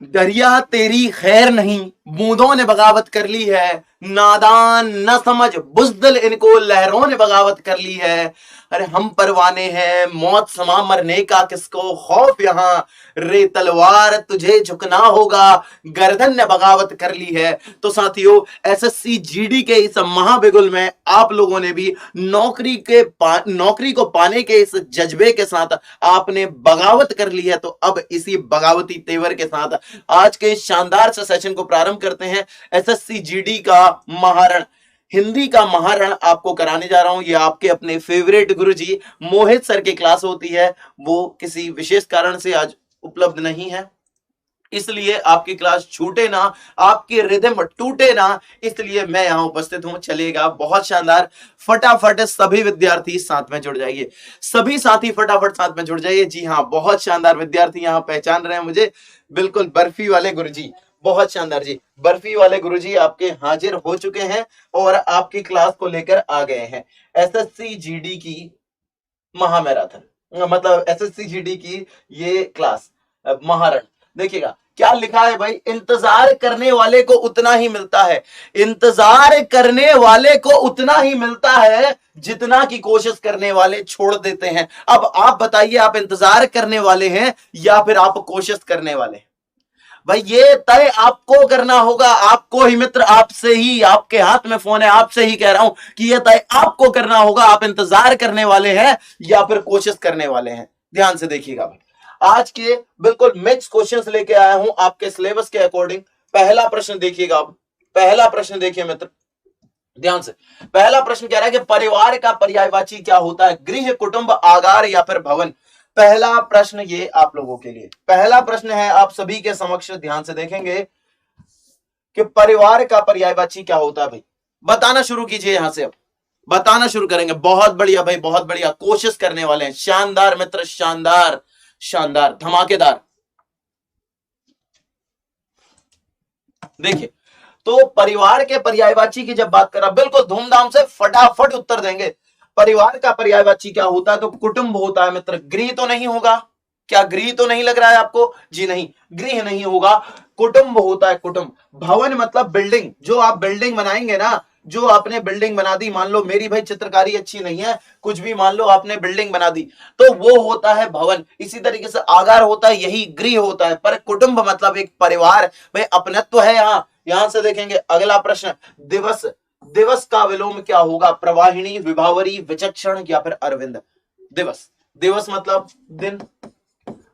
दरिया तेरी खैर नहीं, बूंदों ने बगावत कर ली है। नादान न समझ बुजदिल, इनको लहरों ने बगावत कर ली है। अरे हम परवाने हैं, मौत समा मरने का किसको खौफ यहां। रे तलवार तुझे झुकना होगा, गर्दन ने बगावत कर ली है। तो साथियों, एसएससी जीडी के इस महाबिगुल में आप लोगों ने भी नौकरी को पाने के इस जज्बे के साथ आपने बगावत कर ली है। तो अब इसी बगावती तेवर के साथ आज के शानदार से सेशन को प्रारंभ करते हैं। एसएससी जीडी का महारण, हिंदी का महारण आपको कराने जा रहा हूं। ये आपके अपने फेवरेट गुरुजी मोहित सर की क्लास होती है, वो किसी विशेष कारण से आज उपलब्ध नहीं है, इसलिए आपकी क्लास छूटे ना, आपकी रिदम टूटे ना, इसलिए मैं यहां उपस्थित हूं। चलेगा बहुत शानदार। फटाफट सभी विद्यार्थी साथ में जुड़ जाइए, सभी साथी फटाफट साथ में जुड़ जाइए। जी हां, बहुत शानदार विद्यार्थी यहां पहचान रहे हैं मुझे, बिल्कुल बर्फी वाले गुरुजी, बहुत शानदार जी। बर्फी वाले गुरुजी आपके हाजिर हो चुके हैं और आपकी क्लास को लेकर आ गए हैं। एसएससी जीडी की महामैराथन, मतलब एसएससी जीडी की ये क्लास महारण। देखिएगा क्या लिखा है भाई, इंतजार करने वाले को उतना ही मिलता है, इंतजार करने वाले को उतना ही मिलता है जितना की कोशिश करने वाले छोड़ देते हैं। अब आप बताइए, आप इंतजार करने वाले हैं या फिर आप कोशिश करने वाले हैं? भाई ये तय आपको करना होगा, आपको ही मित्र, आपसे ही, आपके हाथ में फोन है, आपसे ही कह रहा हूं कि ये तय आपको करना होगा। आप इंतजार करने वाले हैं या फिर कोशिश करने वाले हैं? ध्यान से देखिएगा भाई, आज के बिल्कुल मिक्स क्वेश्चंस लेके आया हूं आपके सिलेबस के अकॉर्डिंग। पहला प्रश्न देखिएगा आप, पहला प्रश्न देखिए मित्र ध्यान से। पहला प्रश्न कह रहा है कि परिवार का पर्यायवाची क्या होता है, गृह, कुटुंब, आगार या फिर भवन। पहला प्रश्न ये आप लोगों के लिए, पहला प्रश्न है आप सभी के समक्ष, ध्यान से देखेंगे कि परिवार का पर्यायवाची क्या होता है। भाई बताना शुरू कीजिए, यहां से अब बताना शुरू करेंगे। बहुत बढ़िया भाई, बहुत बढ़िया, कोशिश करने वाले हैं, शानदार मित्र, शानदार शानदार, धमाकेदार। देखिए, तो परिवार के पर्यायवाची की जब बात करा, बिल्कुल धूमधाम से फटाफट उत्तर देंगे। परिवार का पर्यायवाची क्या होता है? तो कुटुंब होता है मित्र। गृह तो नहीं होगा, क्या गृह तो नहीं लग रहा है आपको? जी नहीं, गृह नहीं होगा, कुटुंब होता है, कुटुंब। भवन मतलब बिल्डिंग, जो आप बिल्डिंग बनाएंगे ना, जो आपने बिल्डिंग बना दी, मान लो मेरी भाई चित्रकारी अच्छी नहीं है, कुछ भी मान लो आपने बिल्डिंग बना दी, तो वो होता है भवन। इसी तरीके से आगार होता है, यही गृह होता है। पर कुटुंब मतलब एक परिवार, भाई अपनत्व है यहां से देखेंगे। अगला प्रश्न, दिवस, दिवस का विलोम क्या होगा? प्रवाहिनी, विभावरी, विचक्षण या फिर अरविंद। दिवस, दिवस मतलब दिन।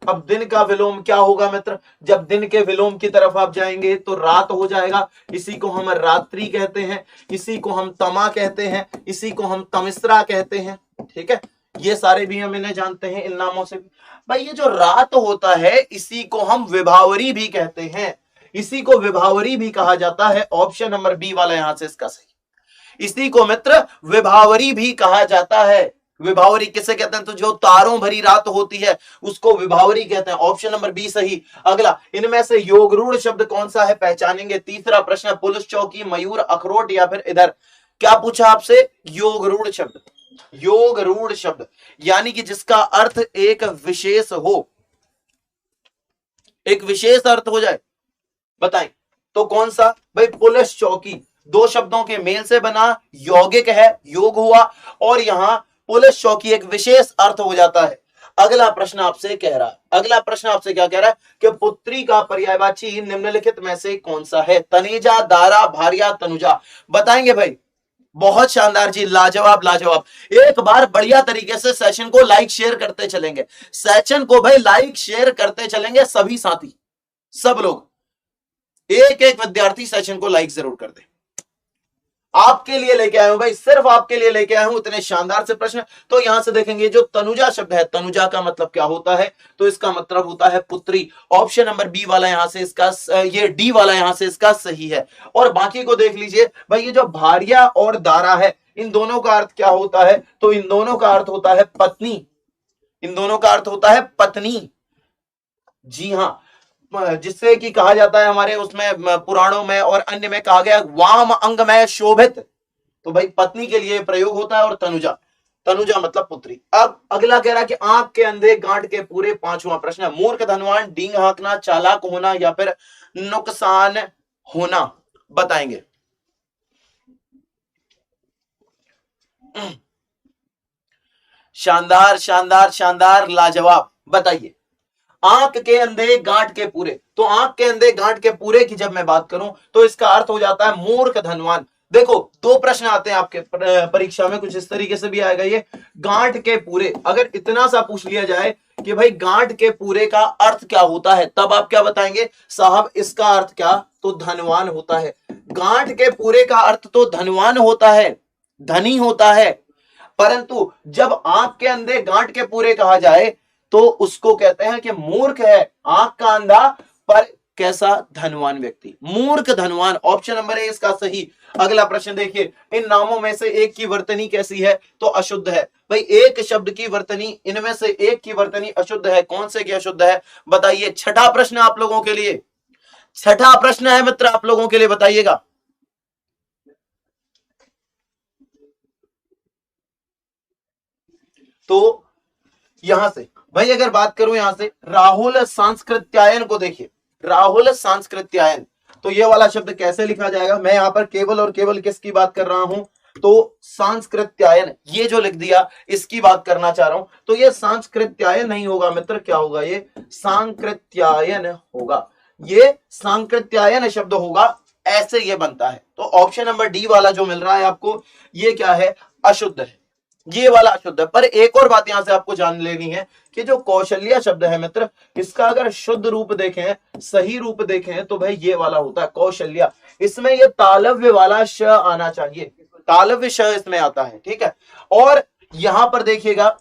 अब दिन का विलोम क्या होगा मित्र? जब दिन के विलोम की तरफ आप जाएंगे तो रात हो जाएगा, इसी को हम रात्रि कहते हैं, इसी को हम तमा कहते हैं, इसी को हम तमिश्रा कहते हैं। ठीक है, ये सारे भी हम इन्हें जानते हैं इन नामों से भी। भाई ये जो रात होता है इसी को हम विभावरी भी कहते हैं, इसी को विभावरी भी कहा जाता है। ऑप्शन नंबर बी वाला यहां से इसका सही, इसी को मित्र विभावरी भी कहा जाता है। विभावरी किसे कहते हैं? तो जो तारों भरी रात होती है उसको विभावरी कहते हैं। ऑप्शन नंबर बी सही। अगला, इनमें से योगरूढ़ शब्द कौन सा है, पहचानेंगे। तीसरा प्रश्न, पुलिस चौकी, मयूर, अखरोट या फिर इधर। क्या पूछा आपसे? योगरूढ़ शब्द, योगरूढ़ शब्द यानी कि जिसका अर्थ एक विशेष हो, एक विशेष अर्थ हो जाए, बताएं तो कौन सा? भाई पुलिस चौकी, दो शब्दों के मेल से बना, यौगिक है, योग हुआ, और यहां पुलिस चौकी एक विशेष अर्थ हो जाता है। अगला प्रश्न आपसे कह रहा है, अगला प्रश्न आपसे क्या कह रहा है कि पुत्री का पर्यायवाची निम्नलिखित में से कौन सा है? तनेजा, दारा, भार्या, तनुजा। बताएंगे भाई, बहुत शानदार जी, लाजवाब लाजवाब। एक बार बढ़िया तरीके से सेशन को लाइक शेयर करते चलेंगे, सेशन को भाई लाइक शेयर करते चलेंगे, सभी साथी, सब लोग, एक एक विद्यार्थी सेशन को लाइक जरूर कर दे। आपके लिए लेके आया हूं भाई, सिर्फ आपके लिए लेके आया हूं इतने शानदार से प्रश्न। तो यहां से देखेंगे जो तनुजा शब्द है, तनुजा का मतलब क्या होता है? तो इसका मतलब होता है पुत्री। ऑप्शन नंबर बी वाला यहां से इसका, ये डी वाला यहां से इसका सही है। और बाकी को देख लीजिए भाई, ये जो भार्या और दारा है, इन दोनों का अर्थ क्या होता है? तो इन दोनों का अर्थ होता है पत्नी, इन दोनों का अर्थ होता है पत्नी। जी हां, जिससे कि कहा जाता है हमारे उसमें पुराणों में और अन्य में कहा गया वाम अंग में शोभित, तो भाई पत्नी के लिए प्रयोग होता है। और तनुजा, तनुजा मतलब पुत्री। अब अगला कह रहा कि आंख के अंधे गांठ के पूरे, पांचवा प्रश्न है, मूर्ख धनवान डींग हाँकना, चालाक होना या फिर नुकसान होना, बताएंगे। शानदार शानदार शानदार, लाजवाब। बताइए, आंख के अंधे गांठ के पूरे, तो आंख के अंधे गांठ के पूरे की जब मैं बात करूं तो इसका अर्थ हो जाता है मूर्ख धनवान। देखो दो प्रश्न आते हैं आपके परीक्षा में, कुछ इस तरीके से भी आएगा ये, गांठ के पूरे, अगर इतना सा पूछ लिया जाए कि भाई गांठ के पूरे का अर्थ क्या होता है, तब आप क्या बताएंगे, साहब इसका अर्थ क्या, तो धनवान होता है। गांठ के पूरे का अर्थ तो धनवान होता है, धनी होता है, परंतु जब आंख के अंधे गांठ के पूरे कहा जाए तो उसको कहते हैं कि मूर्ख है, आंख का अंधा पर कैसा, धनवान व्यक्ति, मूर्ख धनवान। ऑप्शन नंबर ए इसका सही। अगला प्रश्न देखिए, इन नामों में से एक की वर्तनी कैसी है, तो अशुद्ध है। भाई एक शब्द की वर्तनी, इनमें से एक की वर्तनी अशुद्ध है, कौन से की अशुद्ध है, बताइए। छठा प्रश्न आप लोगों के लिए, छठा प्रश्न है मित्र आप लोगों के लिए, बताइएगा। तो यहां से भाई अगर बात करूं, यहां से राहुल सांस्कृत्यायन को देखिए, राहुल सांस्कृत्यायन, तो ये वाला शब्द कैसे लिखा जाएगा, मैं यहां पर केवल और केवल किसकी बात कर रहा हूं, तो सांस्कृत्यायन, ये जो लिख दिया इसकी बात करना चाह रहा हूं, तो ये सांस्कृत्यायन नहीं होगा मित्र, क्या होगा, ये सांकृत्यायन होगा, ये सांकृत्यायन शब्द होगा, ऐसे ये बनता है। तो ऑप्शन नंबर डी वाला जो मिल रहा है आपको, ये क्या है, अशुद्ध है, ये वाला अशुद्ध है। पर एक और बात यहां से आपको जान लेनी है कि जो कौशल्या शब्द है मित्र, इसका अगर शुद्ध रूप देखें, सही रूप देखें, तो भाई ये वाला होता है कौशल्या, इसमें ये तालव्य वाला श आना चाहिए, तालव्य श इसमें आता है, ठीक है। और यहां पर देखिएगा,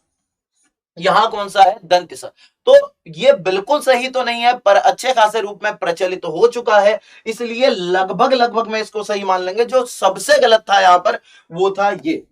यहां कौन सा है, दंत स, तो ये बिल्कुल सही तो नहीं है पर अच्छे खासे रूप में प्रचलित तो हो चुका है, इसलिए लगभग लगभग में इसको सही मान लेंगे। जो सबसे गलत था यहां पर वो था ये,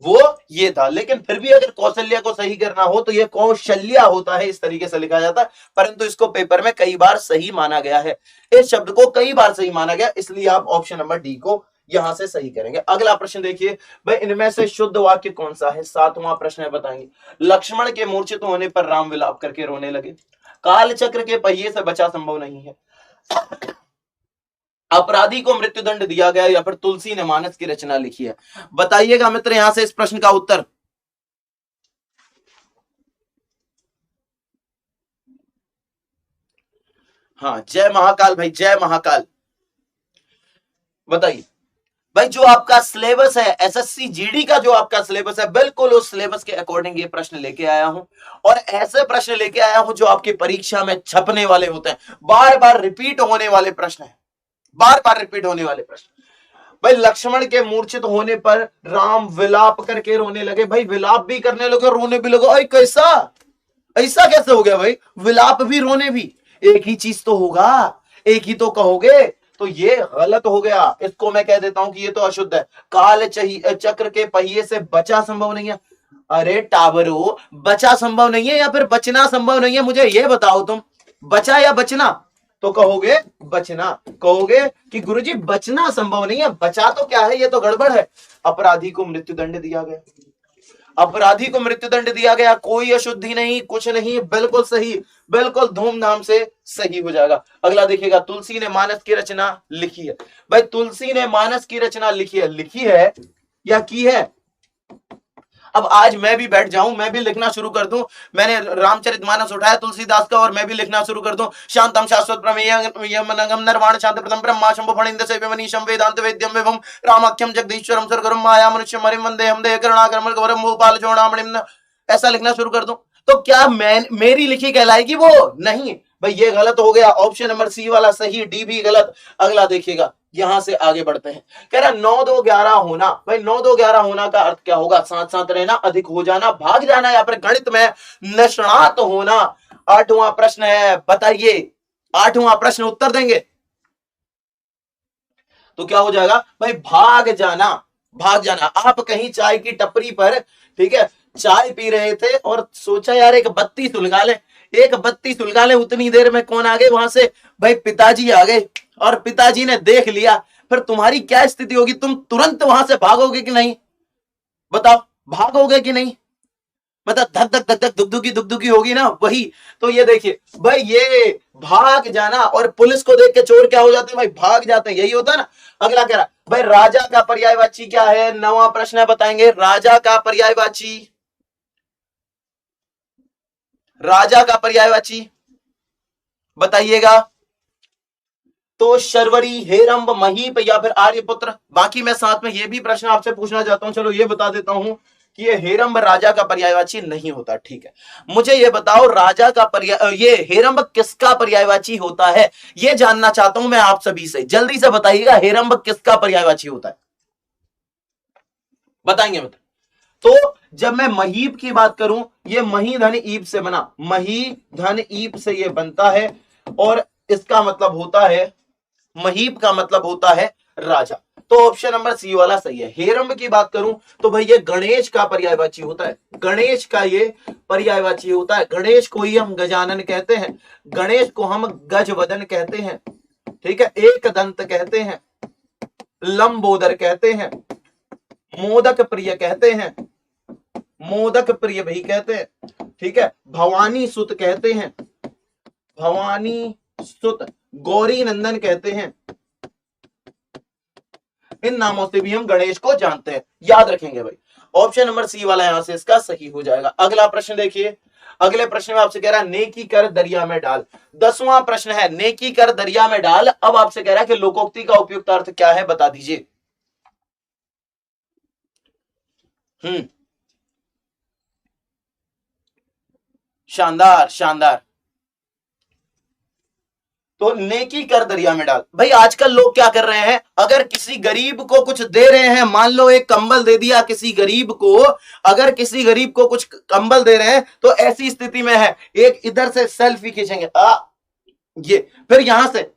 वो ये था, लेकिन फिर भी अगर कौशल्या को सही करना हो तो ये कौशल्या होता है, इस तरीके से लिखा जाता है, परंतु इसको पेपर में कई बार सही माना गया है, इस शब्द को कई बार सही माना गया, इसलिए आप ऑप्शन नंबर डी को यहां से सही करेंगे। अगला प्रश्न देखिए, भाई इनमें से शुद्ध वाक्य कौन सा है, सातवां प्रश्न है, बताएंगे। लक्ष्मण के मूर्छित होने पर राम विलाप करके रोने लगे, काल चक्र के पहिए से बचा संभव नहीं है, अपराधी को मृत्युदंड दिया गया, या फिर तुलसी ने मानस की रचना लिखी है, बताइएगा मित्र यहां से इस प्रश्न का उत्तर। हाँ, जय महाकाल भाई, जय महाकाल। बताइए भाई, जो आपका सिलेबस है एसएससी जीडी का, जो आपका सिलेबस है, बिल्कुल उस सिलेबस के अकॉर्डिंग ये प्रश्न लेके आया हूं, और ऐसे प्रश्न लेके आया हूं जो आपकी परीक्षा में छपने वाले होते हैं, बार बार रिपीट होने वाले प्रश्न है, बार बार रिपीट होने वाले प्रश्न। भाई लक्ष्मण के मूर्छित होने पर राम विलाप करके रोने लगे, भाई विलाप भी करने लगे, रोने भी लगे, कैसा, ऐसा कैसे हो गया भाई, विलाप भी रोने भी, एक ही चीज तो होगा, एक ही तो कहोगे, तो ये गलत हो गया, इसको मैं कह देता हूं कि ये तो अशुद्ध है। काल चक्र के पहिए से बचा संभव नहीं है, अरे टावरो, बचा संभव नहीं है या फिर बचना संभव नहीं है, मुझे ये बताओ तुम, बचा या बचना, तो कहोगे बचना, कहोगे कि गुरुजी बचना संभव नहीं है, बचा तो क्या है, ये तो गड़बड़ है। अपराधी को मृत्युदंड दिया गया, अपराधी को मृत्युदंड दिया गया, कोई अशुद्धि नहीं, कुछ नहीं, बिल्कुल सही, बिल्कुल धूमधाम से सही हो जाएगा। अगला देखिएगा, तुलसी ने मानस की रचना लिखी है, भाई तुलसी ने मानस की रचना लिखी है या की है। अब आज मैं भी बैठ जाऊं, मैं भी लिखना शुरू कर दूं, मैंने रामचरितमानस उठाया तुलसीदास का और मैं भी लिखना शुरू कर दूं, शांतम शाश्वत प्रमेयम निर्वाण शांत प्रथम ब्रह्मा शंभु फणिंद सेव्यमनीशम वेदांत वेद्यम विभम रामाख्यम जगदीश्वरम सरगुरुम माया मनुष्य मरिम वंदे हम दे करुणाकरमल गौरम भूपाल जोड़ामणिम, ऐसा लिखना शुरू कर दूं, तो क्या मेरी लिखी कहलाएगी वो, नहीं भाई, ये गलत हो गया, ऑप्शन नंबर सी वाला सही, डी भी गलत। अगला देखिएगा, यहां से आगे बढ़ते हैं, कह रहा 9 2 11 होना, भाई 9 2 11 होना का अर्थ क्या होगा, साथ साथ रहना, अधिक हो जाना, भाग जाना, या फिर गणित में निष्णात होना। आठवां प्रश्न है, बताइए, आठवां प्रश्न उत्तर देंगे तो क्या हो जाएगा, भाई भाग जाना, भाग जाना। आप कहीं चाय की टपरी पर, ठीक है, चाय पी रहे थे और सोचा यार एक बत्ती सुलगा ले, एक बत्ती सुलगा ले, उतनी देर में कौन आ गए वहां से, भाई पिताजी आ गए, और पिताजी ने देख लिया, फिर तुम्हारी क्या स्थिति होगी, तुम तुरंत वहां से भागोगे कि नहीं, बताओ, भागोगे कि नहीं? मतलब धक धक धक धक दुगदुगी होगी ना, वही। तो ये देखिए भाई, ये भाग जाना, और पुलिस को देख के चोर क्या हो जाते हैं भाई? भाग जाते हैं, यही होता है ना। अगला कह रहा भाई, राजा का पर्यायवाची क्या है? नवा प्रश्न है, बताएंगे राजा का पर्यायवाची। राजा का पर्यायवाची बताइएगा। तो शर्वरी, हेरंब, महीप या फिर आर्यपुत्र। बाकी मैं साथ में ये भी प्रश्न आपसे पूछना चाहता हूं, चलो ये बता देता हूं कि ये हेरंब राजा का पर्यायवाची नहीं होता। ठीक है, मुझे ये बताओ राजा का ये हेरंब किसका पर्यायवाची होता है? ये जानना चाहता हूं मैं आप सभी से, जल्दी से बताइएगा, हेरंब किसका पर्यायवाची होता है? बताएंगे मित्र। तो जब मैं महीप की बात करूं, ये मही धन ईप से बना, मही धन ईप से ये बनता है, और इसका मतलब होता है, महीप का मतलब होता है राजा। तो ऑप्शन नंबर सी वाला सही है। हेरंब की बात करूं तो भाई ये गणेश का पर्यायवाची होता है, गणेश का ये पर्यायवाची होता है। गणेश को ही हम गजानन कहते हैं, गणेश को हम गजवदन कहते हैं, ठीक है, एक दंत कहते हैं, लंबोदर कहते हैं, मोदक प्रिय कहते हैं, मोदक प्रिय भी कहते हैं, ठीक है, भवानी सुत कहते हैं, भवानी सुत, गौरी नंदन कहते हैं। इन नामों से भी हम गणेश को जानते हैं, याद रखेंगे भाई। ऑप्शन नंबर सी वाला यहां से इसका सही हो जाएगा। अगला प्रश्न देखिए, अगले प्रश्न में आपसे कह रहा है नेकी कर दरिया में डाल। 10वां प्रश्न है, नेकी कर दरिया में डाल। अब आपसे कह रहा है कि लोकोक्ति का उपयुक्त अर्थ क्या है, बता दीजिए। शानदार शानदार। तो नेकी कर दरिया में डाल। भाई आजकल लोग क्या कर रहे हैं, अगर किसी गरीब को कुछ दे रहे हैं, मान लो एक कंबल दे दिया किसी गरीब को, अगर किसी गरीब को कुछ कंबल दे रहे हैं, तो ऐसी स्थिति में है, एक इधर से सेल्फी खींचेंगे, ये फिर यहां से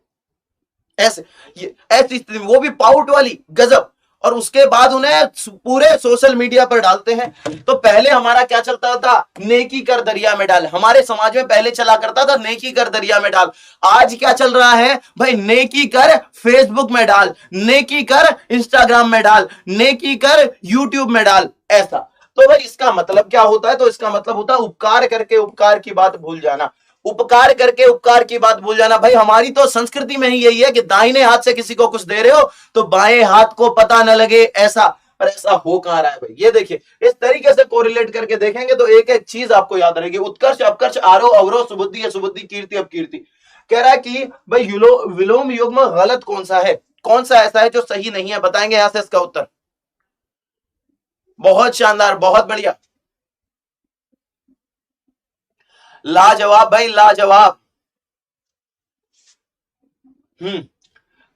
ऐसे, ये ऐसी स्थिति में, वो भी पाउट वाली, गजब, और उसके बाद उन्हें पूरे सोशल मीडिया पर डालते हैं। तो पहले हमारा क्या चलता था, नेकी कर दरिया में डाल, हमारे समाज में पहले चला करता था नेकी कर दरिया में डाल। आज क्या चल रहा है भाई, नेकी कर फेसबुक में डाल, नेकी कर इंस्टाग्राम में डाल, नेकी कर यूट्यूब में डाल, ऐसा। तो भाई इसका मतलब क्या होता है, तो इसका मतलब होता है उपकार करके उपकार की बात भूल जाना, उपकार करके उपकार की बात भूल जाना। भाई हमारी तो संस्कृति में ही यही है कि दाहिने हाथ से किसी को कुछ दे रहे हो तो बाएं हाथ को पता न लगे, ऐसा। पर ऐसा हो कहां रहा है भाई, ये देखिए, इस तरीके से कोरिलेट करके देखेंगे तो एक एक चीज आपको याद रहेगी। उत्कर्ष अपकर्ष आरोह अवरोह सुबुद्धि है सुबुद्धि कीर्ति अपकीर्ति। कह रहा है कि भाई विलोम युग्म गलत कौन सा है, कौन सा ऐसा है जो सही नहीं है, बताएंगे यहां से इसका उत्तर। बहुत शानदार, बहुत बढ़िया, लाजवाब भाई लाजवाब।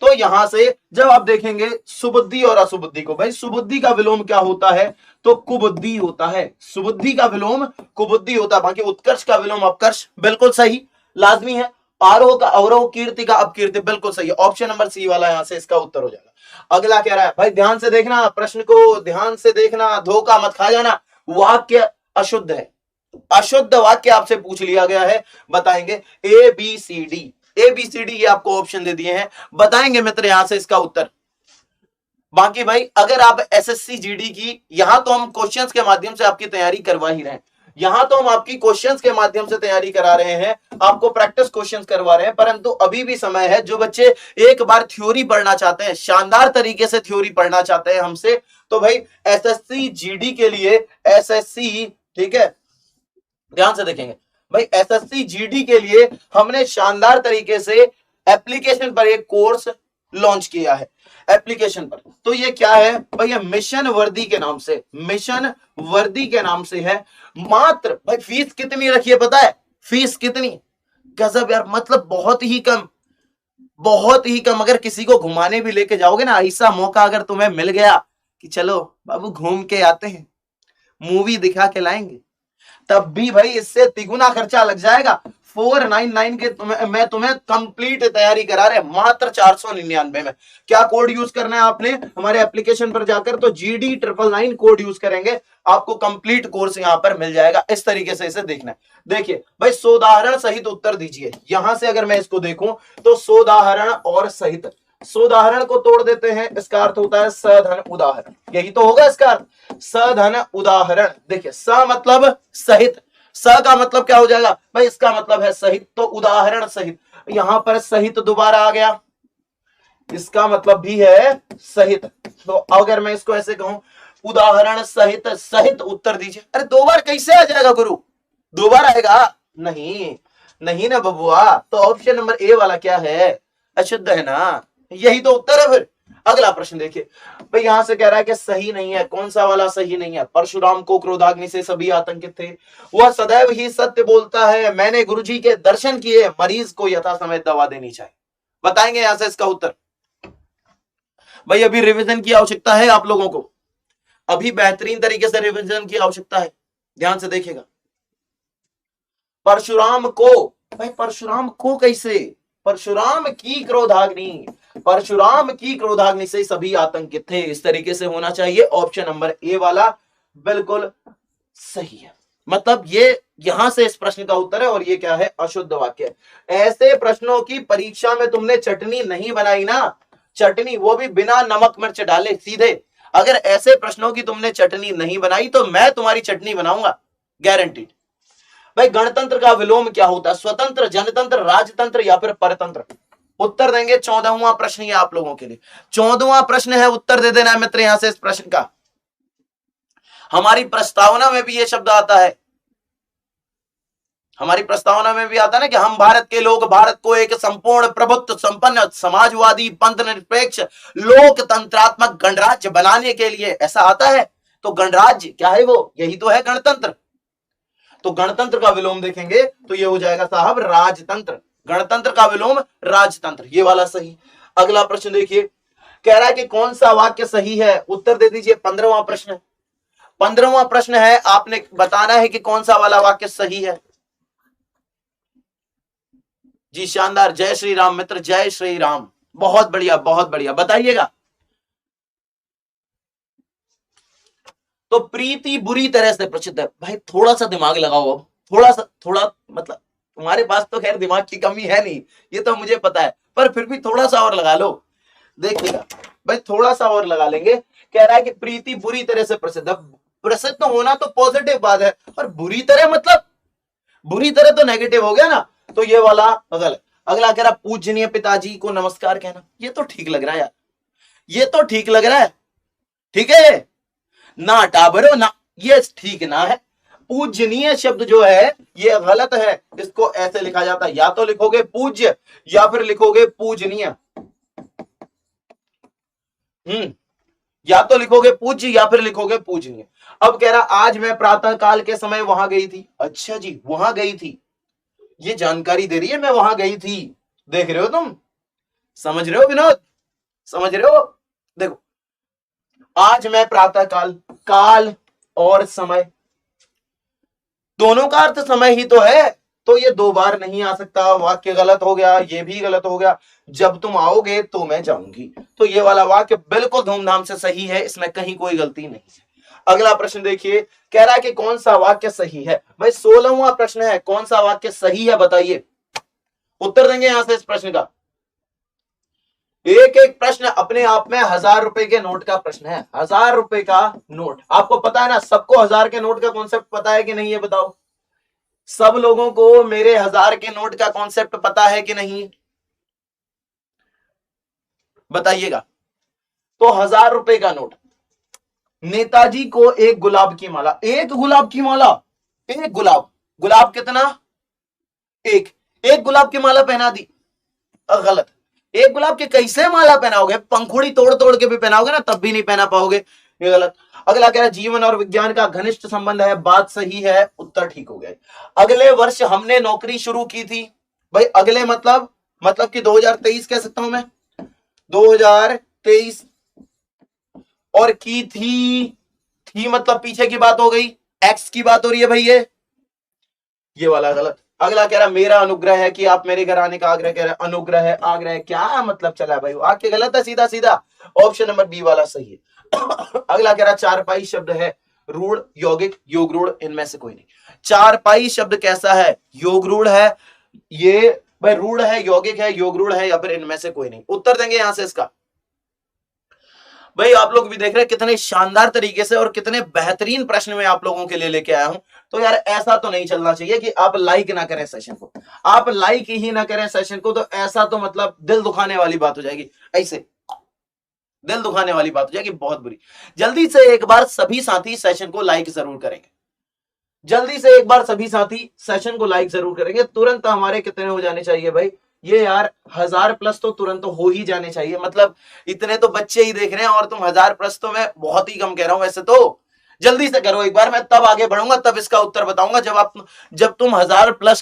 तो यहां से जब आप देखेंगे सुबुद्धि और असुबुद्धि को, भाई सुबुद्धि का विलोम क्या होता है, तो कुबुद्धि होता है, सुबुद्धि का विलोम कुबुद्धि होता है। बाकी उत्कर्ष का विलोम अपकर्ष, बिल्कुल सही, लाजमी है। आरोह का अवरोह, कीर्ति का अपकीर्ति, बिल्कुल सही है। ऑप्शन नंबर सी वाला यहां से इसका उत्तर हो जाएगा। अगला कह रहा है, भाई ध्यान से देखना, प्रश्न को ध्यान से देखना, धोखा मत खा जाना। वाक्य अशुद्ध है, अशुद्ध वाक्य आपसे पूछ लिया गया है, बताएंगे A B C D, A B C D, ये आपको ऑप्शन दे दिए हैं, बताएंगे मित्र यहां से इसका उत्तर। बाकी भाई अगर आप एसएससी जीडी की, यहां तो हम क्वेश्चंस के माध्यम से आपकी तैयारी करवा ही रहे हैं, यहां तो हम आपकी क्वेश्चंस के माध्यम से तैयारी करा रहे हैं, आपको प्रैक्टिस क्वेश्चंस करवा रहे हैं, परंतु अभी भी समय है। जो बच्चे एक बार थ्योरी पढ़ना चाहते हैं, शानदार तरीके से थ्योरी पढ़ना चाहते हैं हमसे, तो भाई एसएससी जीडी के लिए, एसएससी, ठीक है, ध्यान से देखेंगे भाई, एसएससी जीडी के लिए हमने शानदार तरीके से एप्लीकेशन पर एक कोर्स लॉन्च किया है, एप्लीकेशन पर। तो ये क्या है भाई, ये मिशन वर्दी के नाम से, मिशन वर्दी के नाम से है। मात्र भाई फीस कितनी रखी है पता है, फीस कितनी, गजब यार, मतलब बहुत ही कम, बहुत ही कम। अगर किसी को घुमाने भी लेके जाओगे ना, ऐसा मौका अगर तुम्हें मिल गया कि चलो बाबू घूम के आते हैं, मूवी दिखा के लाएंगे, तब भी भाई इससे तिगुना खर्चा लग जाएगा। 499 के मैं तुम्हें कंप्लीट तैयारी करा रहे, मात्र 499 में। क्या कोड यूज करना है आपने, हमारे एप्लीकेशन पर जाकर तो GD999 कोड यूज करेंगे, आपको कंप्लीट कोर्स यहां पर मिल जाएगा। इस तरीके से इसे देखना है। देखिए भाई, सोदाहरण सहित उत्तर दीजिए। यहां से अगर मैं इसको देखूं तो सोदाहरण और सहित, सोदाहरण को तोड़ देते हैं, इसका अर्थ होता है सधन उदाहरण, यही तो होगा इसका अर्थ, सधन उदाहरण। देखिए स मतलब सहित, स का मतलब क्या हो जाएगा भाई, इसका मतलब है सहित, तो उदाहरण सहित, यहां पर सहित दोबारा आ गया, इसका मतलब भी है सहित। तो अगर मैं इसको ऐसे कहूं उदाहरण सहित, सहित उत्तर दीजिए। अरे दो बार कैसे आ जाएगा गुरु, दो बार आएगा नहीं, नहीं ना बबुआ। तो ऑप्शन नंबर ए वाला क्या है, अशुद्ध है ना, यही तो उत्तर है। फिर अगला प्रश्न देखिए भाई, यहां से कह रहा है कि सही नहीं है, कौन सा वाला सही नहीं है। परशुराम को क्रोधाग्नि से सभी आतंकित थे, वह सदैव ही सत्य बोलता है, मैंने गुरुजी के दर्शन किए, मरीज को यथा समय दवा देनी चाहिए। बताएंगे यहां से इसका उत्तर। भाई अभी रिवीजन की आवश्यकता है आप लोगों को, अभी बेहतरीन तरीके से रिवीजन की आवश्यकता है, ध्यान से देखिएगा। परशुराम को, भाई परशुराम को कैसे, परशुराम की क्रोधाग्नि, परशुराम की क्रोधाग्नि से सभी आतंकित थे, इस तरीके से होना चाहिए। ऑप्शन नंबर ए वाला बिल्कुल सही है, मतलब ये यहां से इस प्रश्न का उत्तर है, और ये क्या है, अशुद्ध वाक्य। ऐसे प्रश्नों की परीक्षा में तुमने चटनी नहीं बनाई ना, चटनी वो भी बिना नमक मिर्च डाले सीधे। अगर ऐसे प्रश्नों की तुमने चटनी नहीं बनाई तो मैं तुम्हारी चटनी बनाऊंगा, गारंटीड। भाई गणतंत्र का विलोम क्या होता है, स्वतंत्र, जनतंत्र, राजतंत्र या फिर परतंत्र। उत्तर देंगे 14वां प्रश्न, ये आप लोगों के लिए 14वां प्रश्न है, उत्तर दे देना है मित्र यहां से इस प्रश्न का। हमारी प्रस्तावना में भी ये शब्द आता है, हमारी प्रस्तावना में भी आता है ना कि हम भारत के लोग भारत को एक संपूर्ण प्रभुत्व संपन्न समाजवादी पंथ निरपेक्ष लोकतंत्रात्मक गणराज्य बनाने के लिए, ऐसा आता है। तो गणराज्य क्या है, वो यही तो है गणतंत्र। तो गणतंत्र का विलोम देखेंगे तो ये हो जाएगा साहब राजतंत्र, गणतंत्र का विलोम राजतंत्र, ये वाला सही। अगला प्रश्न देखिए, कह रहा है कि कौन सा वाक्य सही है, उत्तर दे दीजिए। 15वां प्रश्न, 15वां प्रश्न है, आपने बताना है कि कौन सा वाला वाक्य सही है। जी शानदार, जय श्री राम मित्र, जय श्री राम, बहुत बढ़िया बहुत बढ़िया, बताइएगा। तो प्रीति बुरी तरह से प्रसिद्ध है। भाई थोड़ा सा दिमाग लगाओ, अब थोड़ा मतलब तुम्हारे पास तो खैर दिमाग की कमी है नहीं, ये तो मुझे पता है, पर फिर भी थोड़ा सा और लगा लो, देखिएगा भाई थोड़ा सा और लगा लेंगे। कह रहा है कि प्रीति बुरी तरह से प्रसिद्ध है, प्रसिद्ध होना तो पॉजिटिव बात है, और बुरी तरह मतलब बुरी तरह तो नेगेटिव हो गया ना, तो ये वाला गलत। अगला कह रहा पूजनीय पिताजी को नमस्कार कहना, ये तो ठीक लग रहा है यार, ये तो ठीक लग रहा है, ठीक है ना टाबरो ना, ये ठीक ना है। पूजनीय शब्द जो है ये गलत है, इसको ऐसे लिखा जाता है, या तो लिखोगे पूज्य या फिर लिखोगे पूजनीय। या तो लिखोगे पूज्य या फिर लिखोगे पूजनीय। अब कह रहा आज मैं प्रातः काल के समय वहां गई थी। अच्छा जी वहां गई थी, ये जानकारी दे रही है मैं वहां गई थी, देख रहे हो तुम, समझ रहे हो विनोद, समझ रहे हो। देखो आज मैं प्रातः काल, काल और समय दोनों का अर्थ समय ही तो है, तो ये दो बार नहीं आ सकता, वाक्य गलत हो गया, ये भी गलत हो गया। जब तुम आओगे तो मैं जाऊंगी, तो ये वाला वाक्य बिल्कुल धूमधाम से सही है, इसमें कहीं कोई गलती नहीं है। अगला प्रश्न देखिए, कह रहा है कि कौन सा वाक्य सही है। भाई 16वां प्रश्न है, कौन सा वाक्य सही है बताइए, उत्तर देंगे यहां से इस प्रश्न का। एक एक प्रश्न अपने आप में 1000 रुपए के नोट का प्रश्न है, 1000 रुपए का नोट। आपको पता है ना, सबको 1000 के नोट का कॉन्सेप्ट पता है कि नहीं, ये बताओ। सब लोगों को मेरे 1000 के नोट का कॉन्सेप्ट पता है कि नहीं, बताइएगा। तो 1000 रुपए का नोट, नेताजी को एक गुलाब की माला, एक गुलाब की माला, एक गुलाब, गुलाब कितना, एक गुलाब की माला पहना दी, गलत। एक गुलाब के कैसे माला पहनाओगे, पंखुड़ी तोड़ तोड़ के भी पहनाओगे ना तब भी नहीं पहना पाओगे, ये गलत। अगला कह रहा है जीवन और विज्ञान का घनिष्ठ संबंध है, बात सही है, उत्तर ठीक हो गया। अगले वर्ष हमने नौकरी शुरू की थी। भाई अगले मतलब कि 2023 कह सकता हूं मैं, 2023, और की थी मतलब पीछे की बात हो गई, एक्स की बात हो रही है भाई, ये वाला गलत। अगला कह रहा मेरा अनुग्रह है कि आप मेरे घर आने का आग्रह, कह रहा है अनुग्रह है, आग्रह क्या मतलब चला भाई, वाक्य गलत है सीधा सीधा, ऑप्शन नंबर बी वाला सही है। अगला कह रहा चारपाई शब्द है, रूढ़, यौगिक, योग रूढ़, इनमें से कोई नहीं। चारपाई शब्द कैसा है, योग रूढ़ है, ये भाई रूढ़ है, यौगिक है, योग रूढ़ है, या फिर इनमें से कोई नहीं। उत्तर देंगे यहां से इसका। भाई आप लोग भी देख रहे हैं कितने शानदार तरीके से और कितने बेहतरीन प्रश्न में आप लोगों के लिए लेके आया हूं। तो यार ऐसा तो नहीं चलना चाहिए कि आप लाइक ना करें सेशन को, आप लाइक ही ना करें सेशन को, तो ऐसा तो मतलब दिल दुखाने वाली बात हो जाएगी, ऐसे दिल दुखाने वाली बात हो जाएगी, बहुत बुरी। जल्दी से एक बार सभी साथी सेशन को लाइक जरूर करेंगे, जल्दी से एक बार सभी साथी सेशन को लाइक जरूर करेंगे। तुरंत हमारे कितने हो जाने चाहिए भाई, ये यार 1000 प्लस तो तुरंत तो हो ही जाने चाहिए। मतलब इतने तो बच्चे ही देख रहे हैं और तुम 1000 प्लस, तो मैं बहुत ही कम कह रहा हूं वैसे तो। जल्दी से करो एक बार, मैं तब आगे बढ़ूंगा, तब इसका उत्तर बताऊंगा। जब तुम 1000 प्लस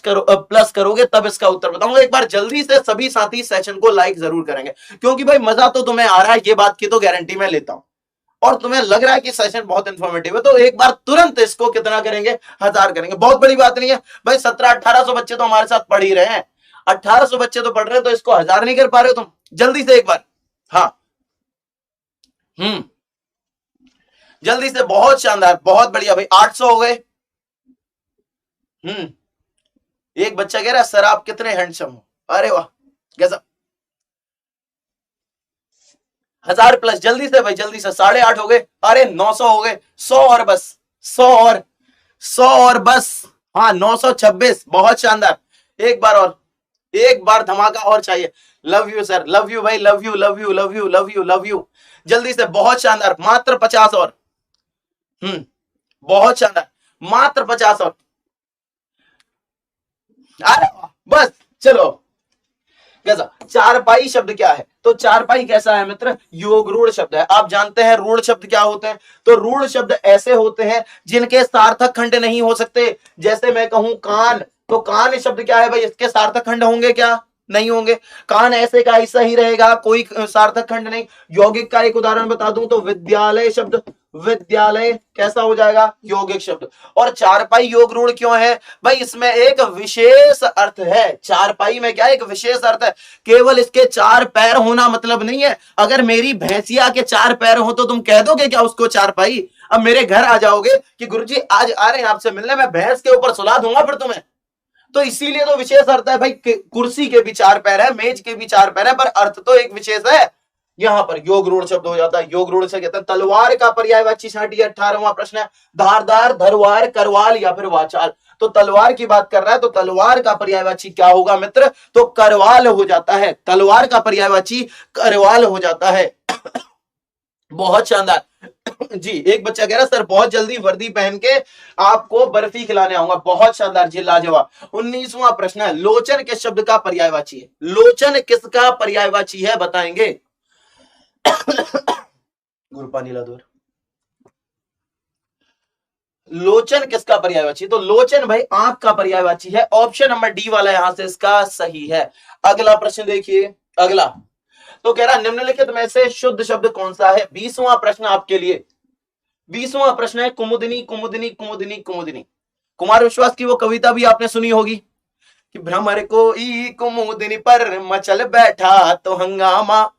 करोगे तब इसका उत्तर बताऊंगा। एक बार जल्दी से सभी साथी सेशन को लाइक जरूर करेंगे, क्योंकि भाई मजा तो तुम्हें आ रहा है, ये बात की तो गारंटी मैं लेता हूं, और तुम्हें लग रहा है कि सेशन बहुत इंफॉर्मेटिव है। तो एक बार तुरंत इसको कितना करेंगे, 1000 करेंगे। बहुत बड़ी बात नहीं है भाई, 1700-1800 बच्चे तो हमारे साथ पढ़ ही रहे हैं, 1800 बच्चे तो पढ़ रहे हैं, तो इसको 1000 नहीं कर पा रहे हो तुम, जल्दी से एक बार। हाँ जल्दी से, बहुत शानदार, बहुत बढ़िया भाई, 800 हो गए। एक बच्चा कह रहा है सर आप कितने हैंडसम हो, अरे वाह गजब। 1000 प्लस, जल्दी से भाई, जल्दी से, 850 हो गए, अरे 900 हो गए, 100 और बस, 100 और बस, हाँ 926, बहुत शानदार। एक बार और, एक बार धमाका और चाहिए। Love you sir, love you भाई, love you love you love you love you love you. जल्दी से, बहुत शानदार, मात्र 50 और, बहुत शानदार, मात्र 50 और, अरे बस चलो गजब। चारपाई शब्द क्या है, तो चारपाई कैसा है मित्र, योग रूढ़ शब्द है। आप जानते हैं रूढ़ शब्द क्या होते हैं, तो रूढ़ शब्द ऐसे होते हैं जिनके सार्थक खंड नहीं हो सकते। जैसे मैं कहूं कान, तो कान शब्द क्या है भाई, इसके सार्थक खंड होंगे क्या, नहीं होंगे। कान ऐसे का ऐसा ही रहेगा, कोई सार्थक खंड नहीं। यौगिक का एक उदाहरण बता दूं तो विद्यालय शब्द, विद्यालय कैसा हो जाएगा, यौगिक शब्द। और चारपाई योग रूढ़ क्यों है भाई, इसमें एक विशेष अर्थ है। चारपाई में क्या एक विशेष अर्थ है, केवल इसके 4 पैर होना मतलब नहीं है। अगर मेरी भैंसिया के 4 पैर हो तो तुम कह दोगे क्या उसको चारपाई। अब मेरे घर आ जाओगे कि गुरुजी आज आ रहे हैं आपसे मिलने, मैं भैंस के ऊपर सुला दूंगा फिर तुम्हें। तो इसीलिए तो विशेष अर्थ है भाई, कुर्सी के भी 4 पैर है, मेज के भी 4 पैर है, पर अर्थ तो एक विशेष है। यहां पर योग रूढ़ शब्द हो जाता है। योग रूढ़ से कहते हैं तलवार का पर्यायवाची छांटिए। 18वां प्रश्न है, धारदार, धरवार, करवाल या फिर वाचाल। तो तलवार की बात कर रहा है, तो तलवार का पर्यायवाची क्या होगा मित्र, तो करवाल हो जाता है। तलवार का पर्यायवाची करवाल हो जाता है। बहुत शानदार जी। एक बच्चा कह रहा सर बहुत जल्दी वर्दी पहन के आपको बर्फी खिलाने आऊंगा, बहुत शानदार जी, लाजवाब। 19वां प्रश्न है, लोचन किस शब्द का पर्यायवाची है, लोचन किसका पर्यायवाची है बताएंगे। गुरुपानी लादूर, लोचन किसका पर्यायवाची, तो लोचन भाई आंख का पर्यायवाची है। ऑप्शन नंबर डी वाला यहां से इसका सही है। अगला प्रश्न देखिए, अगला तो कह रहा निम्नलिखित में से शुद्ध शब्द कौन सा है। 20वां प्रश्न आपके लिए, 20वां प्रश्न है, कुमुदिनी कुमुदिनी कुमुदिनी कुमुदिनी। कुमार विश्वास की वो कविता भी आपने सुनी होगी कि भ्रमर को ई कुमुदिनी पर मचल बैठा तो हंगामा,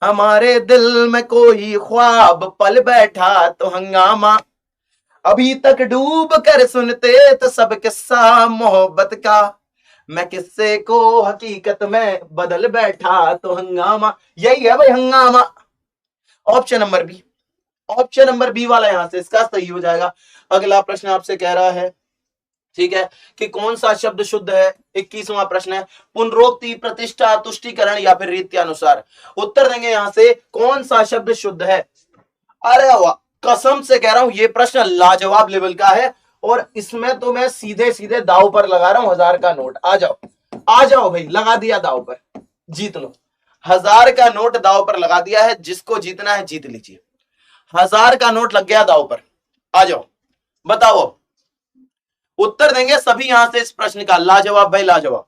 हमारे दिल में कोई ख्वाब पल बैठा तो हंगामा, अभी तक डूब कर सुनते तो सब किस्सा मोहब्बत का, मैं किस्से को हकीकत में बदल बैठा तो हंगामा। यही है भाई हंगामा। Option number B, option number B वाला यहां से इसका सही हो जाएगा। अगला प्रश्न आपसे कह रहा है, ठीक है, कि कौन सा शब्द शुद्ध है। 21वां प्रश्न है, पुनरोक्ति, प्रतिष्ठा, तुष्टिकरण या फिर रीत्यानुसार। उत्तर देंगे यहां से कौन सा शब्द शुद्ध है। अरे वाह, कसम से कह रहा हूं ये प्रश्न लाजवाब लेवल का है, और इसमें तो मैं सीधे सीधे दाव पर लगा रहा हूं 1000 का नोट। आ जाओ, आ जाओ भाई, लगा दिया दाव पर, जीत लो। 1000 का नोट दाव पर लगा दिया है, जिसको जीतना है जीत लीजिए। 1000 का नोट लग गया दाव पर, आ जाओ बताओ। उत्तर देंगे सभी यहां से इस प्रश्न का, लाजवाब भाई लाजवाब।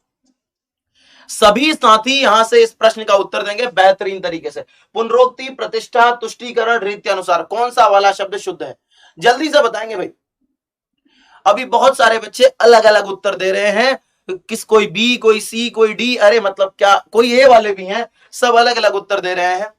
सभी साथी यहां से इस प्रश्न का उत्तर देंगे बेहतरीन तरीके से। पुनरोक्ति, प्रतिष्ठा, तुष्टिकरण, रीत्यानुसार, कौन सा वाला शब्द शुद्ध है, जल्दी से बताएंगे भाई। अभी बहुत सारे बच्चे अलग अलग उत्तर दे रहे हैं, किस कोई बी, कोई सी, कोई डी, अरे मतलब क्या, कोई ए वाले भी हैं, सब अलग अलग उत्तर दे रहे हैं।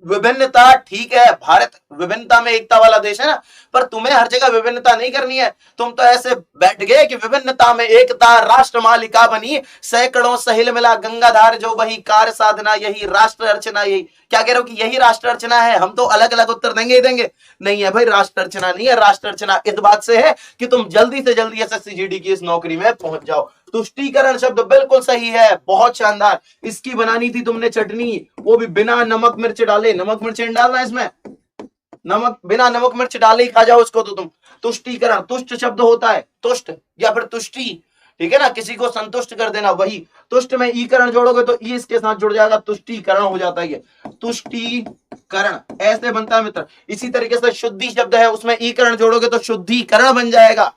विभिन्नता ठीक है, भारत विभिन्नता में एकता वाला देश है ना, पर तुम्हें हर जगह विभिन्नता नहीं करनी है। तुम तो ऐसे बैठ गए कि विभिन्नता में एकता राष्ट्र मालिका बनी, सैकड़ों सहिल मिला गंगाधार जो वही कार्य साधना यही राष्ट्र अर्चना। यही क्या कह रहे हो कि यही राष्ट्र अर्चना है? हम तो अलग अलग उत्तर देंगे ही देंगे। नहीं है भाई, राष्ट्र अर्चना नहीं है। राष्ट्र अर्चना इस बात से है कि तुम जल्दी से जल्दी एसएससी जीडी की इस नौकरी में पहुंच जाओ। तुष्टीकरण शब्द बिल्कुल सही है, बहुत शानदार। इसकी बनानी थी तुमने चटनी, वो भी बिना नमक मिर्च डाले। नमक मिर्च डालना इसमें, नमक बिना नमक मिर्च डाले ही खा जाओ उसको तो तुम। तुष्टीकरण, तुष्ट शब्द होता है तुष्ट या फिर तुष्टि, ठीक है ना, किसी को संतुष्ट कर देना। वही तुष्ट में ईकरण जोड़ोगे तो ई इसके साथ जुड़ जाएगा, तुष्टीकरण हो जाता है। तुष्टीकरण ऐसे बनता है मित्र। इसी तरीके से शुद्धि शब्द है, उसमें ईकरण जोड़ोगे तो शुद्धिकरण बन जाएगा।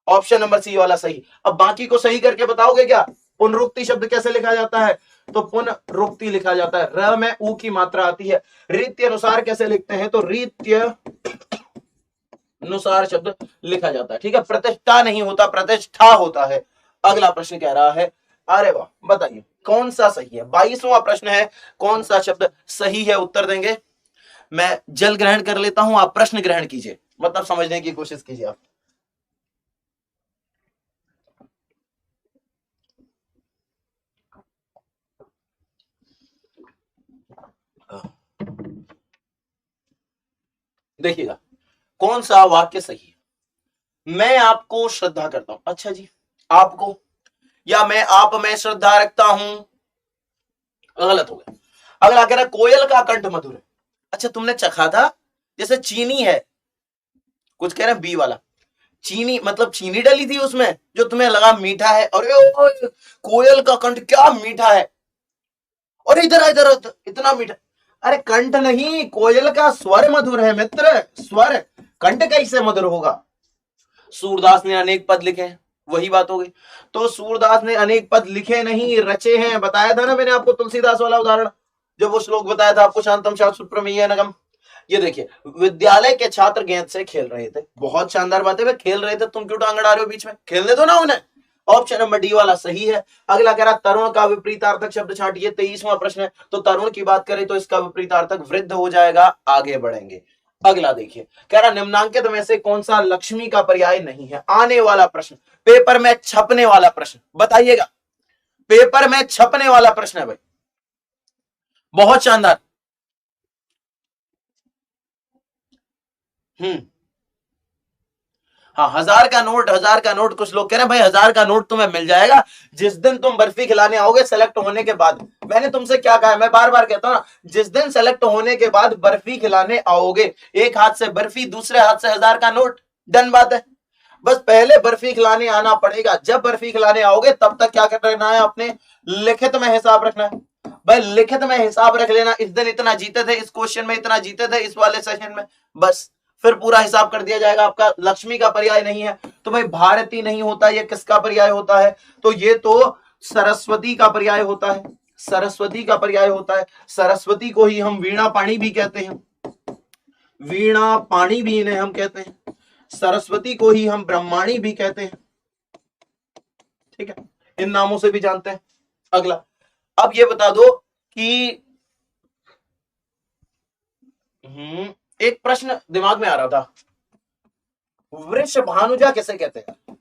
ऑप्शन नंबर सी वाला सही। अब बाकी को सही करके बताओगे क्या? पुनरुक्ति शब्द कैसे लिखा जाता है? तो पुनरुक्ति लिखा जाता है, र में ऊ की मात्रा आती है। रीत्य अनुसार कैसे लिखते हैं? तो रीत्य अनुसार शब्द लिखा जाता है, ठीक है। प्रतिष्ठा नहीं होता, प्रतिष्ठा होता है। अगला प्रश्न कह रहा है, अरे वाह, बताइए कौन सा सही है? 22वां प्रश्न है, कौन सा शब्द सही है? उत्तर देंगे। मैं जल ग्रहण कर लेता हूं, आप प्रश्न ग्रहण कीजिए, मतलब समझने की कोशिश कीजिए आप। देखिएगा कौन सा वाक्य सही है। मैं आपको श्रद्धा करता हूं, अच्छा जी, आपको, या मैं आप में श्रद्धा रखता हूं, गलत हो गया। अगला कह रहा है कोयल का कंठ मधुर है। अच्छा तुमने चखा था? जैसे चीनी है, कुछ कह रहे हैं बी वाला, चीनी मतलब चीनी डली थी उसमें जो तुम्हें लगा मीठा है, और कोयल का कंठ क्या मीठा है, और इधर इधर इतना मीठा। अरे कंठ नहीं, कोयल का स्वर मधुर है मित्र, स्वर। कंठ कैसे मधुर होगा? सूरदास ने अनेक पद लिखे हैं, वही बात हो गई। तो सूरदास ने अनेक पद लिखे नहीं, रचे हैं। बताया था ना मैंने आपको तुलसीदास वाला उदाहरण, जो वो श्लोक बताया था आपको, शांतम शाश्वत प्रमेय नगम। ये देखिए, विद्यालय के छात्र गेंद से खेल रहे थे, बहुत शानदार बात है। वे खेल रहे थे, तुम क्यों टांग अड़ा रहे हो बीच में? खेलने दो ना उन्हें। ऑप्शन नंबर डी वाला सही है। अगला कह रहा तरुण का विपरीतार्थक शब्द छांटिए, 23वां प्रश्न है। तो तरुण की बात करें तो इसका विपरीतार्थक वृद्ध हो जाएगा। आगे बढ़ेंगे। अगला देखिए, कह रहा निम्नांकित में से कौन सा लक्ष्मी का पर्याय नहीं है? आने वाला प्रश्न, पेपर में छपने वाला प्रश्न, बताइएगा। पेपर में छपने वाला प्रश्न है भाई, बहुत शानदार। हाँ, 1000 का नोट, 1000 का नोट। कुछ लोग कह रहे हैं भाई 1000 का नोट तुम्हें मिल जाएगा जिस दिन तुम बर्फी खिलाने आओगे सेलेक्ट होने के बाद। मैंने तुमसे क्या कहा है? मैं बार बार कहता हूं ना, जिस दिन सेलेक्ट होने के बाद बर्फी खिलाने आओगे, एक हाथ से बर्फी, दूसरे हाथ से 1000 का नोट, डन बात है। बस पहले बर्फी खिलाने आना पड़ेगा। जब बर्फी खिलाने आओगे तब तक क्या करना है? अपने लिखित में हिसाब रखना है भाई, लिखित में हिसाब रख लेना। इस दिन इतना जीते थे, इस क्वेश्चन में इतना जीते थे, इस वाले सेशन में, बस फिर पूरा हिसाब कर दिया जाएगा आपका। लक्ष्मी का पर्याय नहीं है तो भाई भारती नहीं होता, ये किसका पर्याय होता है? तो ये तो सरस्वती का पर्याय होता है, सरस्वती का पर्याय होता है। सरस्वती को ही हम वीणा पाणी भी कहते हैं, वीणा पाणी भी इन्हें हम कहते हैं। सरस्वती को ही हम ब्रह्माणी भी कहते हैं, ठीक है, इन नामों से भी जानते हैं। अगला, अब ये बता दो कि एक प्रश्न दिमाग में आ रहा था, वृषभानुजा किसे कहते हैं?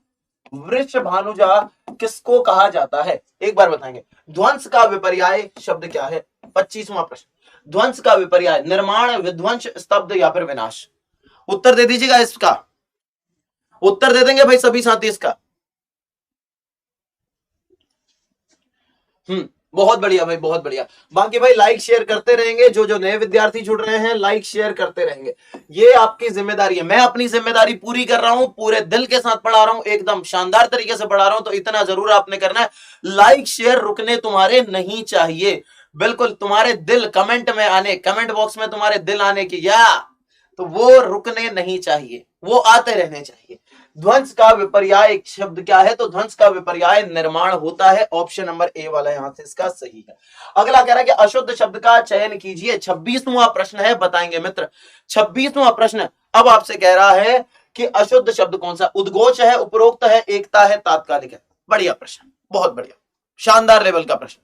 वृषभानुजा किसको कहा जाता है? एक बार बताएंगे। ध्वंस का विपर्याय शब्द क्या है? 25वां प्रश्न, ध्वंस का विपर्याय निर्माण, विध्वंस, स्तब्ध या फिर विनाश। उत्तर दे दीजिएगा इसका, उत्तर दे देंगे भाई सभी साथी इसका। बहुत बढ़िया भाई, बहुत बढ़िया। बाकी भाई लाइक शेयर करते रहेंगे, जो जो नए विद्यार्थी जुड़ रहे हैं लाइक शेयर करते रहेंगे, ये आपकी जिम्मेदारी है। मैं अपनी जिम्मेदारी पूरी कर रहा हूं, पूरे दिल के साथ पढ़ा रहा हूं, एकदम शानदार तरीके से पढ़ा रहा हूं, तो इतना जरूर आपने करना है, लाइक शेयर रुकने तुम्हारे नहीं चाहिए। बिल्कुल तुम्हारे दिल कमेंट में आने, कमेंट बॉक्स में तुम्हारे दिल आने की, या तो वो रुकने नहीं चाहिए, वो आते रहने चाहिए। ध्वंस का विपर्याय शब्द क्या है? तो ध्वंस का विपर्याय निर्माण होता है। ऑप्शन नंबर ए वाला यहां से इसका सही है। अगला कह रहा है कि अशुद्ध शब्द का चयन कीजिए। 26वां प्रश्न है, बताएंगे मित्र। 26वां प्रश्न अब आपसे कह रहा है कि अशुद्ध शब्द कौन सा? उद्घोष है, उपरोक्त है, एकता है, तात्कालिक है। बढ़िया प्रश्न, बहुत बढ़िया, शानदार लेवल का प्रश्न।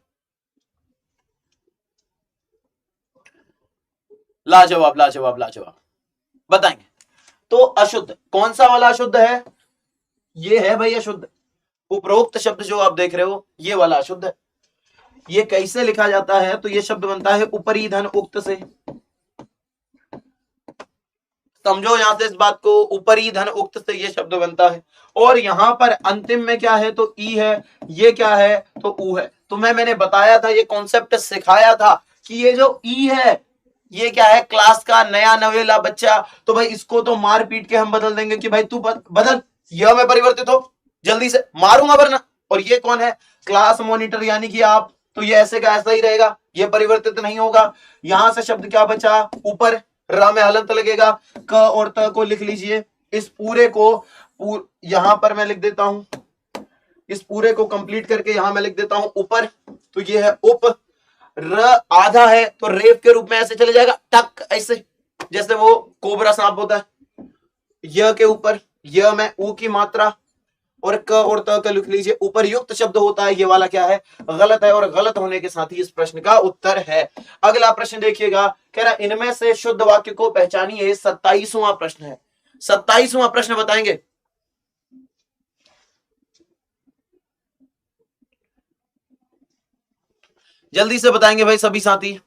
लाजवाब लाजवाब लाजवाब, बताएंगे। तो अशुद्ध कौन सा वाला अशुद्ध है? ये है भाई अशुद्ध। उपरोक्त शब्द जो आप देख रहे हो ये वाला अशुद्ध है। ये कैसे लिखा जाता है? तो ये शब्द बनता है उपरी धन उक्त से। समझो यहां से इस बात को, उपरी धन उक्त से ये शब्द बनता है। और यहां पर अंतिम में क्या है? तो ई है। ये क्या है? तो ऊ है। तुम्हें मैंने बताया था, ये कॉन्सेप्ट सिखाया था कि ये जो ई है ये क्या है? क्लास का नया नवेला बच्चा। तो भाई इसको तो मार पीट के हम बदल देंगे कि भाई तू बदल, यह में परिवर्तित हो, जल्दी से, मारूंगा वरना। और ये कौन है? क्लास मॉनिटर यानी कि आप। तो ये ऐसे का ऐसा ही रहेगा, ये परिवर्तित नहीं होगा। यहां से शब्द क्या बचा? ऊपर र में हलंत लगेगा। क और त को लिख लीजिए। इस पूरे को यहां पर मैं लिख देता हूं, इस पूरे को कंप्लीट करके यहां मैं लिख देता हूं ऊपर। तो ये है उप। र आधा है तो रेप के रूप में ऐसे चले जाएगा, टक, ऐसे जैसे वो कोबरा सांप होता है। य के ऊपर य में ऊ की मात्रा और क और त का लिख लीजिए। उपरयुक्त शब्द होता है ये वाला क्या है? गलत है। और गलत होने के साथ ही इस प्रश्न का उत्तर है। अगला प्रश्न देखिएगा, कह रहा इनमें से शुद्ध वाक्य को पहचानिए। 27वां प्रश्न है। 27वां प्रश्न बताएंगे। जल्दी से बताएंगे भाई सभी साथी।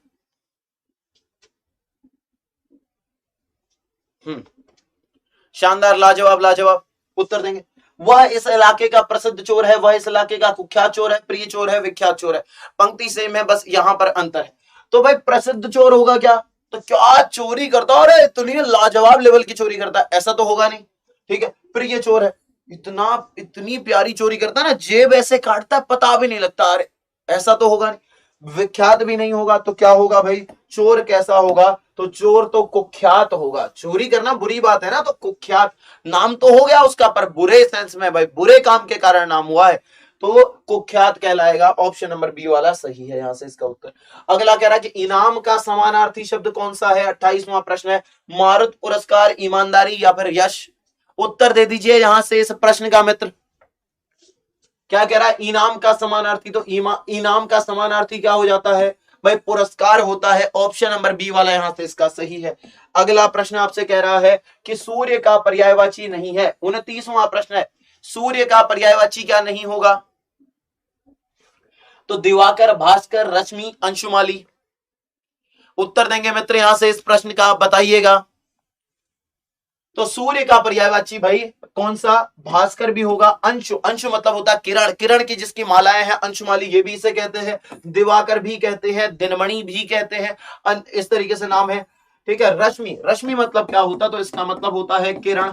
शानदार, लाजवाब लाजवाब, उत्तर देंगे। वह इस इलाके का प्रसिद्ध चोर है, वह इस इलाके का कुख्यात चोर है, प्रिय चोर है, विख्यात चोर है। पंक्ति सेम है, बस यहां पर अंतर है। तो भाई प्रसिद्ध चोर होगा क्या? तो क्या चोरी करता? अरे इतनी लाजवाब लेवल की चोरी करता, ऐसा तो होगा नहीं। ठीक है। प्रिय चोर है, इतनी प्यारी चोरी करता ना, जेब ऐसे काटता पता भी नहीं लगता, अरे ऐसा तो होगा नहीं। विख्यात भी नहीं होगा, तो क्या होगा भाई? चोर कैसा होगा? तो चोर तो कुख्यात होगा। चोरी करना बुरी बात है ना, तो कुख्यात नाम तो हो गया उसका, पर बुरे सेंस में भाई, बुरे काम के कारण नाम हुआ है, तो कुख्यात कहलाएगा। ऑप्शन नंबर बी वाला सही है यहां से इसका उत्तर। अगला कह रहा है कि इनाम का समानार्थी शब्द कौन सा है? 28वां प्रश्न है। मारुत, पुरस्कार, ईमानदारी या फिर यश? उत्तर दे दीजिए यहां से इस प्रश्न का मित्र। क्या कह रहा है? इनाम का समानार्थी। तो इनाम का समानार्थी क्या हो जाता है भाई? पुरस्कार होता है। ऑप्शन नंबर बी वाला यहां से इसका सही है। अगला प्रश्न आपसे कह रहा है कि सूर्य का पर्यायवाची नहीं है। 29वां प्रश्न है। सूर्य का पर्यायवाची क्या नहीं होगा? तो दिवाकर, भास्कर, रश्मि, अंशुमाली। उत्तर देंगे मित्र यहां से इस प्रश्न का, बताइएगा। तो सूर्य का पर्यायवाची भाई कौन सा? भास्कर भी होगा। अंशु, अंशु मतलब होता है किरण, किरण की जिसकी मालाएं हैं, अंशुमाली ये भी इसे कहते हैं। दिवाकर भी कहते हैं, दिनमणि भी कहते हैं, इस तरीके से नाम है। ठीक है। रश्मि, रश्मि मतलब क्या होता? तो इसका मतलब होता है किरण।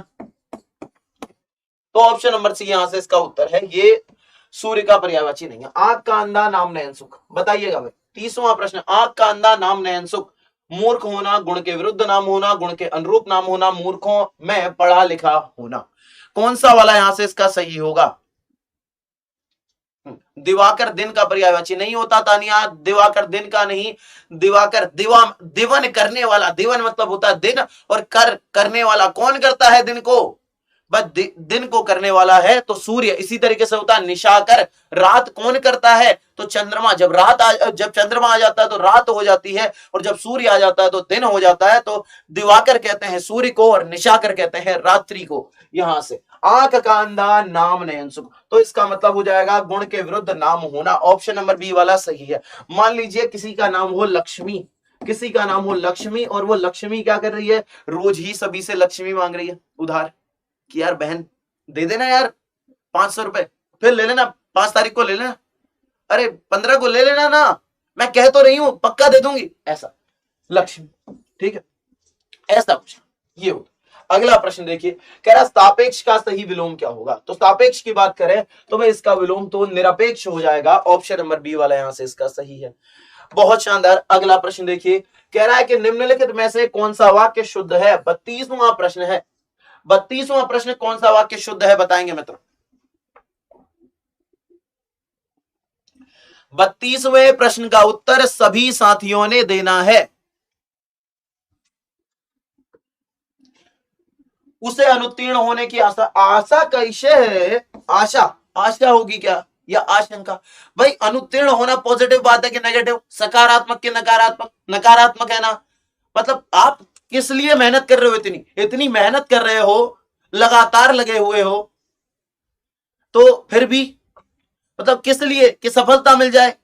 तो ऑप्शन नंबर सी यहां से इसका उत्तर है। ये सूर्य का पर्यायवाची नहीं है। आंख का अंधा, नाम नयन सुख, बताइएगा भाई। 30वां प्रश्न। आंख का अंधा, नाम नयन सुख। मूर्ख होना, गुण के विरुद्ध नाम होना, गुण के अनुरूप नाम होना, मूर्खों में पढ़ा लिखा होना। कौन सा वाला यहां से इसका सही होगा? दिवाकर दिन का पर्यायवाची नहीं होता तानिया, दिवाकर दिन का नहीं। दिवाकर दिवन करने वाला, दिवन मतलब होता है दिन, और करने वाला कौन करता है दिन को? बस दिन को करने वाला है तो सूर्य। इसी तरीके से होता है निशाकर, रात कौन करता है? तो चंद्रमा। जब चंद्रमा आ जाता है तो रात हो जाती है, और जब सूर्य आ जाता है तो दिन हो जाता है। तो दिवाकर कहते हैं सूर्य को, और निशाकर कहते हैं रात्रि को। यहां से आंख का अंधा, नाम नयन सुख, तो इसका मतलब हो जाएगा गुण के विरुद्ध नाम होना। ऑप्शन नंबर बी वाला सही है। मान लीजिए किसी का नाम हो लक्ष्मी, किसी का नाम हो लक्ष्मी, और वो लक्ष्मी क्या कर रही है? रोज ही सभी से लक्ष्मी मांग रही है उधार, कि यार बहन दे देना यार 500 रुपए, फिर ले लेना 5 तारीख को ले लेना, अरे 15 को ले लेना ना, मैं कह तो रही हूं पक्का दे दूंगी, ऐसा लक्ष्मी। ठीक है, ऐसा कुछ ये होता। अगला प्रश्न देखिए, कह रहा सापेक्ष का सही विलोम क्या होगा? तो सापेक्ष की बात करें तो भाई इसका विलोम तो निरपेक्ष हो जाएगा। ऑप्शन नंबर बी वाला यहां से इसका सही है। बहुत शानदार। अगला प्रश्न देखिए, कह रहा है कि निम्नलिखित में से कौन सा वाक्य शुद्ध है? 32वां प्रश्न है। 32वां प्रश्न, कौन सा वाक्य शुद्ध है बताएंगे मित्र? 32वें प्रश्न का उत्तर सभी साथियों ने देना है। उसे अनुत्तीर्ण होने की आशा, आशा कैसे है? आशा होगी क्या या आशंका? भाई अनुत्तीर्ण होना पॉजिटिव बात है कि नेगेटिव? सकारात्मक कि नकारात्मक? नकारात्मक है ना, मतलब आप किस लिए मेहनत कर रहे हो, इतनी इतनी मेहनत कर रहे हो, लगातार लगे हुए हो, तो फिर भी मतलब किस लिए, कि सफलता मिल जाए।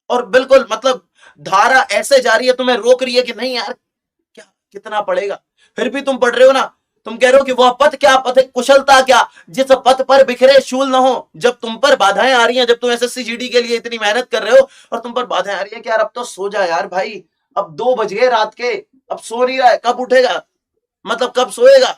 और बिल्कुल मतलब धारा ऐसे जा रही है, तुम्हें रोक रही है कि नहीं यार क्या कितना पड़ेगा, फिर भी तुम पढ़ रहे हो ना। तुम कह रहे हो कि वह पथ क्या, पथ कुशलता क्या, जिस पथ पर बिखरे शूल न हो। जब तुम पर बाधाएं आ रही हैं, जब तुम एसएससी जीडी के लिए इतनी मेहनत कर रहे हो और तुम पर बाधाएं आ रही है कि यार अब तो सो जा यार भाई, अब 2 बज गए रात के, अब सो नहीं रहा है, कब उठेगा, मतलब कब सोएगा।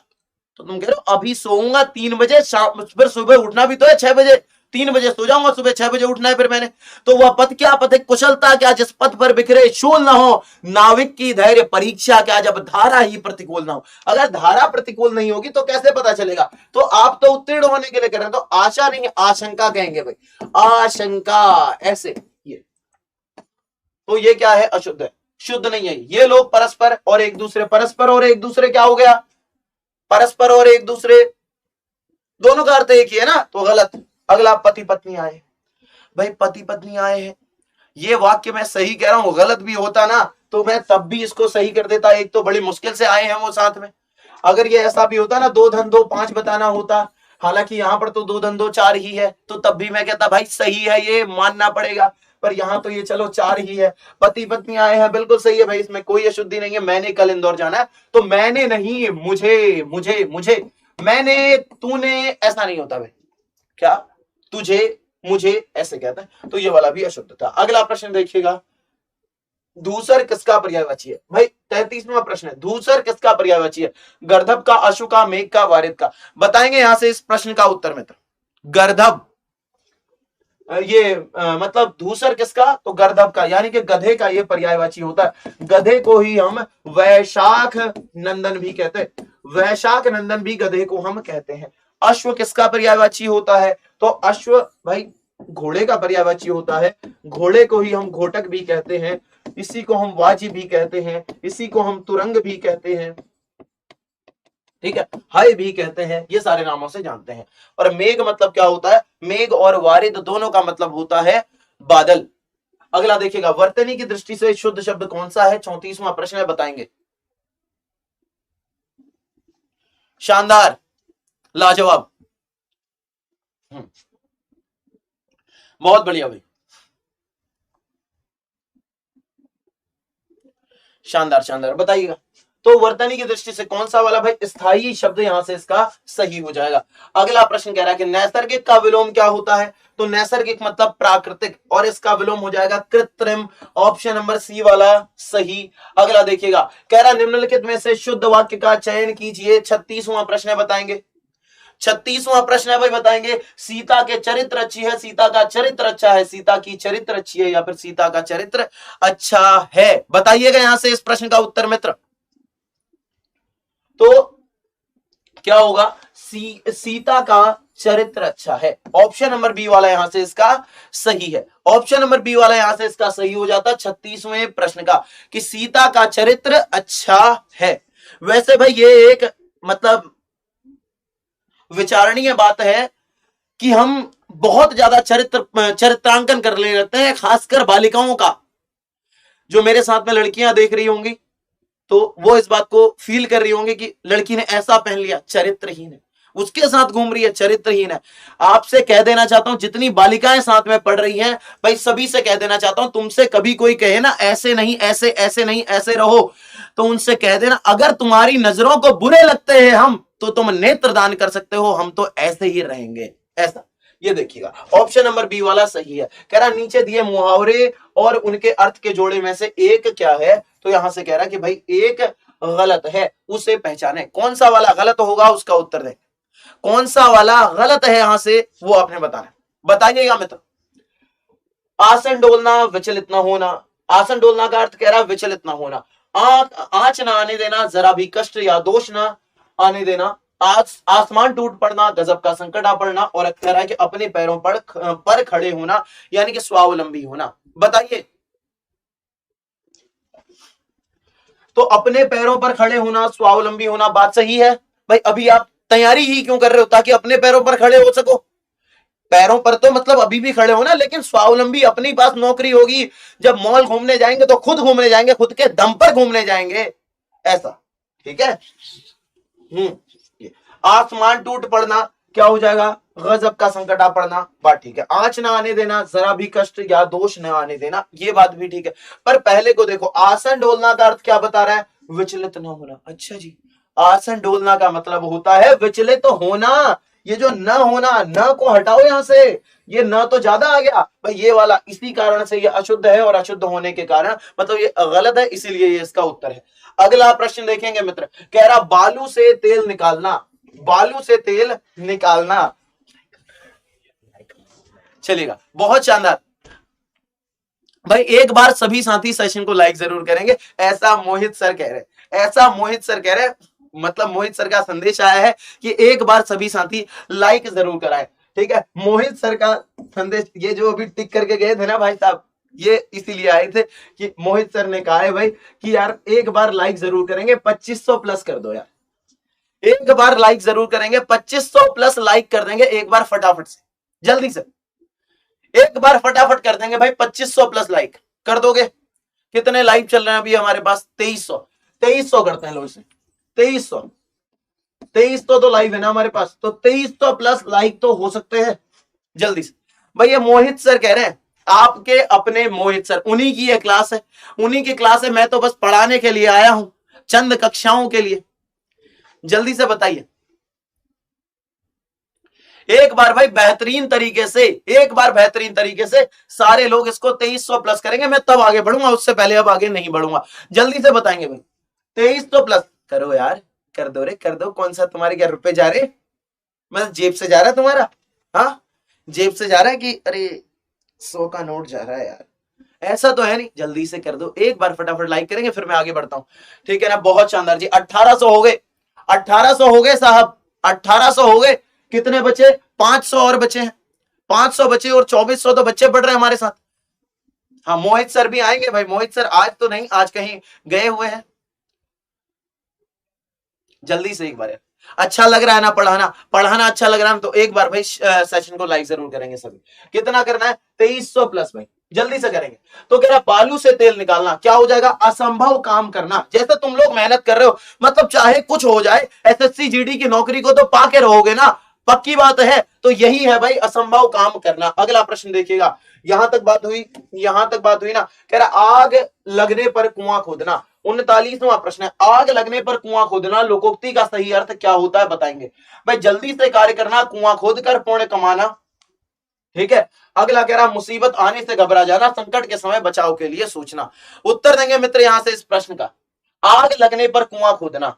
तो तुम कह रहे हो अभी सोऊंगा 3 बजे, शाम फिर सुबह उठना भी तो है 6 बजे, 3 बजे सो जाऊंगा, सुबह 6 बजे उठना है फिर मैंने। तो वह पथ क्या, पथ कुशलता क्या, जिस पथ पर बिखरे शूल ना हो, नाविक की धैर्य परीक्षा क्या, जब धारा ही प्रतिकूल ना हो। अगर धारा प्रतिकूल नहीं होगी तो कैसे पता चलेगा। तो आप तो उत्तीर्ण होने के लिए कर रहे हैं, तो आशा नहीं आशंका कहेंगे भाई, आशंका ऐसे ये। तो ये क्या है, अशुद्ध है, शुद्ध नहीं है। ये लोग परस्पर और एक दूसरे, परस्पर और एक दूसरे क्या हो गया, परस्पर और एक दूसरे, दोनों का अर्थ एक ही है ना, तो गलत। अगला पति पत्नी आए, भाई पति पत्नी आए हैं, ये वाक्य मैं सही कह रहा हूं, गलत भी होता ना तो मैं तब भी इसको सही कर देता, एक तो बड़ी मुश्किल से आए हैं वो साथ में। अगर ये ऐसा भी होता ना 2 धन 2 5 बताना होता, हालांकि यहां पर तो 2 धन 2 4 ही है, तो तब भी मैं कहता भाई सही है, ये मानना पड़ेगा। पर यहां तो ये चलो 4 ही है, पति पत्नी आए हैं, बिल्कुल सही है भाई, इसमें कोई अशुद्धि नहीं है। मैंने कल इंदौर जाना है, तो मैंने नहीं, मुझे मुझे मुझे, मैंने तूने ऐसा नहीं होता भाई, क्या तुझे मुझे ऐसे कहता है, तो ये वाला भी अशुद्ध था। अगला प्रश्न देखिएगा, धूसर किसका पर्यायवाची है। भाई 33वां प्रश्न है, धूसर किसका पर्यायवाची है। गर्दभ का, अशु का, मेघ का, वारिद का। बताएंगे यहां से इस प्रश्न का उत्तर मित्र। गर्दभ ये मतलब धूसर किसका, तो गर्दभ का, यानी कि गधे का ये पर्यायवाची होता है। गधे को ही हम वैशाख नंदन भी कहते हैं, वैशाख नंदन भी गधे को हम कहते हैं। अश्व किसका पर्यायवाची होता है, तो अश्व भाई घोड़े का पर्यायवाची होता है। घोड़े को ही हम घोटक भी कहते हैं, इसी को हम वाजी भी कहते हैं, इसी को हम तुरंग भी कहते हैं, ठीक है, हाय भी कहते हैं, ये सारे नामों से जानते हैं। और मेघ मतलब क्या होता है, मेघ और वारिद दोनों का मतलब होता है बादल। अगला देखिएगा, वर्तनी की दृष्टि से शुद्ध शब्द कौन सा है, 34वां प्रश्न है, बताएंगे। शानदार, लाजवाब, बहुत बढ़िया भाई, शानदार शानदार, बताइएगा। तो वर्तनी की दृष्टि से कौन सा वाला भाई, स्थायी शब्द यहां से इसका सही हो जाएगा। अगला प्रश्न कह रहा है कि नैसर्गिक का विलोम क्या होता है, तो नैसर्गिक मतलब प्राकृतिक, और इसका विलोम हो जाएगा कृत्रिम, ऑप्शन नंबर सी वाला सही। अगला देखिएगा, कह रहा निम्नलिखित में से शुद्ध वाक्य का चयन कीजिए, 36वां प्रश्न है, बताएंगे। 36वां प्रश्न है भाई, बताएंगे। सीता के चरित्र अच्छी है, सीता का चरित्र अच्छा है, सीता की चरित्र अच्छी है, या फिर सीता का चरित्र अच्छा है, बताइएगा यहां से इस प्रश्न का उत्तर मित्र। तो क्या होगा, सीता का चरित्र अच्छा है, ऑप्शन नंबर बी वाला यहां से इसका सही है। ऑप्शन नंबर बी वाला यहां से इसका सही हो जाता 36वें प्रश्न का, कि सीता का चरित्र अच्छा है। वैसे भाई ये एक मतलब विचारणीय बात है कि हम बहुत ज्यादा चरित्रांकन कर ले रहते हैं, खासकर बालिकाओं का। जो मेरे साथ में लड़कियां देख रही होंगी तो वो इस बात को फील कर रही होंगी कि लड़की ने ऐसा पहन लिया, चरित्रहीन है, उसके साथ घूम रही है, चरित्रहीन है। आपसे कह देना चाहता हूं, जितनी बालिकाएं साथ में पढ़ रही हैं भाई, सभी से कह देना चाहता हूं, तुमसे कभी कोई कहे ना ऐसे नहीं, ऐसे ऐसे नहीं, ऐसे रहो, तो उनसे कह देना अगर तुम्हारी नजरों को बुरे लगते हैं हम, तो तुम नेत्र दान कर सकते हो, हम तो ऐसे ही रहेंगे, ऐसा। ये देखिएगा, ऑप्शन नंबर बी वाला सही है। कह रहा नीचे दिए मुहावरे और उनके अर्थ के जोड़े में से एक क्या है, तो यहां से कह रहा कि भाई एक गलत है, उसे पहचाने। कौन सा वाला गलत होगा उसका उत्तर दे, कौन सा वाला गलत है यहां से वो आपने बताना, बताइएगा मित्र। आसन डोलना, विचलित ना होना। आसन डोलना का अर्थ कह रहा विचलित ना होना, आंच ना आने देना, जरा भी कष्ट या दोष ना आने देना, आसमान टूट पड़ना, गजब का संकट आ पड़ना, और कह रहा है कि अपने पैरों पर खड़े होना, यानी कि स्वावलंबी होना। बताइए, तो अपने पैरों पर खड़े होना, स्वावलंबी होना, बात सही है भाई। अभी आप तैयारी ही क्यों कर रहे हो, ताकि अपने पैरों पर खड़े हो सको। पैरों पर तो मतलब अभी भी खड़े हो ना, लेकिन स्वावलंबी अपने पास नौकरी होगी, जब मॉल घूमने जाएंगे तो खुद घूमने जाएंगे, खुद के दम पर घूमने जाएंगे। ऐसा, ठीक है। आसमान टूट पड़ना क्या हो जाएगा, गजब का संकट आ पड़ना, बात ठीक है। आंच ना आने देना, जरा भी कष्ट या दोष न आने देना, ये बात भी ठीक है। पर पहले को देखो, आसन डोलना का अर्थ क्या बता रहा है, विचलित न होना। अच्छा जी, आसन डोलना का मतलब होता है विचलित होना। ये जो न होना, न को हटाओ यहां से, ये न तो ज्यादा आ गया भाई, ये वाला, इसी कारण से ये अशुद्ध है, और अशुद्ध होने के कारण मतलब ये गलत है, इसीलिए ये इसका उत्तर है। अगला प्रश्न देखेंगे मित्र, कह रहा बालू से तेल निकालना, बालू से तेल निकालना, चलेगा, बहुत शानदार भाई। एक बार सभी साथी सेशन को लाइक जरूर करेंगे, ऐसा मोहित सर कह रहे, ऐसा मोहित सर कह रहे, मतलब मोहित सर का संदेश आया है कि एक बार सभी साथी लाइक जरूर कराएं, ठीक है। मोहित सर का संदेश, ये जो अभी टिक करके गए थे ना भाई साहब, ये इसीलिए आए थे कि मोहित सर ने कहा है भाई कि यार एक बार लाइक जरूर करेंगे, 2500 प्लस कर दो यार, एक बार लाइक जरूर करेंगे, 2500 प्लस लाइक कर देंगे एक बार फटाफट से, जल्दी से एक बार फटाफट कर देंगे भाई, 2500 प्लस लाइक कर दोगे। कितने लाइव चल रहे हैं अभी हमारे पास, 2300, 2300 करते हैं लोग से, 2300, 2300 तो लाइव है ना हमारे पास, तो 2300 प्लस लाइक तो हो सकते हैं जल्दी से। भाई ये मोहित सर कह रहे हैं, आपके अपने मोहित सर, उन्हीं की ये क्लास है, उन्हीं की क्लास है, मैं तो बस पढ़ाने के लिए आया हूं, चंद कक्षाओं के लिए। जल्दी से बताइए, एक बार भाई बेहतरीन तरीके से, एक बार बेहतरीन तरीके से सारे लोग इसको 2300 प्लस करेंगे, मैं तब आगे बढ़ूंगा, उससे पहले अब आगे नहीं बढ़ूंगा। जल्दी से बताएंगे भाई, 2300 प्लस करो यार, कर दो रे, कर दो। कौन सा तुम्हारे क्या रुपए जा रहे, मैं जेब से जा रहा है तुम्हारा, हाँ जेब से जा रहा है कि अरे 100 का नोट जा रहा है यार, ऐसा तो है नहीं। जल्दी से कर दो, एक बार फटाफट लाइक करेंगे, फिर मैं आगे बढ़ता हूं, ठीक है ना। बहुत शानदार जी, 1800 हो गए, 1800 हो गए साहब, 1800 हो गए। कितने बचे, 500 और बचे हैं, 500 बचे, और 2400 तो बच्चे पढ़ रहे हैं हमारे साथ। हाँ मोहित सर भी आएंगे भाई, मोहित सर आज तो नहीं, आज कहीं गए हुए हैं। जल्दी से एक बार, अच्छा लग रहा है ना पढ़ाना, पढ़ाना अच्छा लग रहा है तो एक बार भाई सेशन को लाइक जरूर करेंगे सभी। कितना करना है, 2300 प्लस भाई, जल्दी से करेंगे। तो कह रहा बालू से तेल निकालना क्या हो जाएगा, असंभव काम करना। जैसे तुम लोग मेहनत कर रहे हो, मतलब चाहे कुछ हो जाए, एसएससी जीडी की नौकरी को तो पाके रहोगे ना, पक्की बात है। तो यही है भाई असंभव काम करना। अगला प्रश्न देखिएगा, यहां तक बात हुई, यहां तक बात हुई ना। कह रहा आग लगने पर कुआं खोदना, 39वां प्रश्न है, आग लगने पर कुआं खोदना, लोकोक्ति का सही अर्थ क्या होता है बताएंगे भाई। जल्दी से कार्य करना, कुआं खोद कर पुण्य कमाना, ठीक है। अगला कह रहा मुसीबत आने से घबरा जाना, संकट के समय बचाव के लिए सोचना। उत्तर देंगे मित्र यहां से इस प्रश्न का, आग लगने पर कुआं खोदना।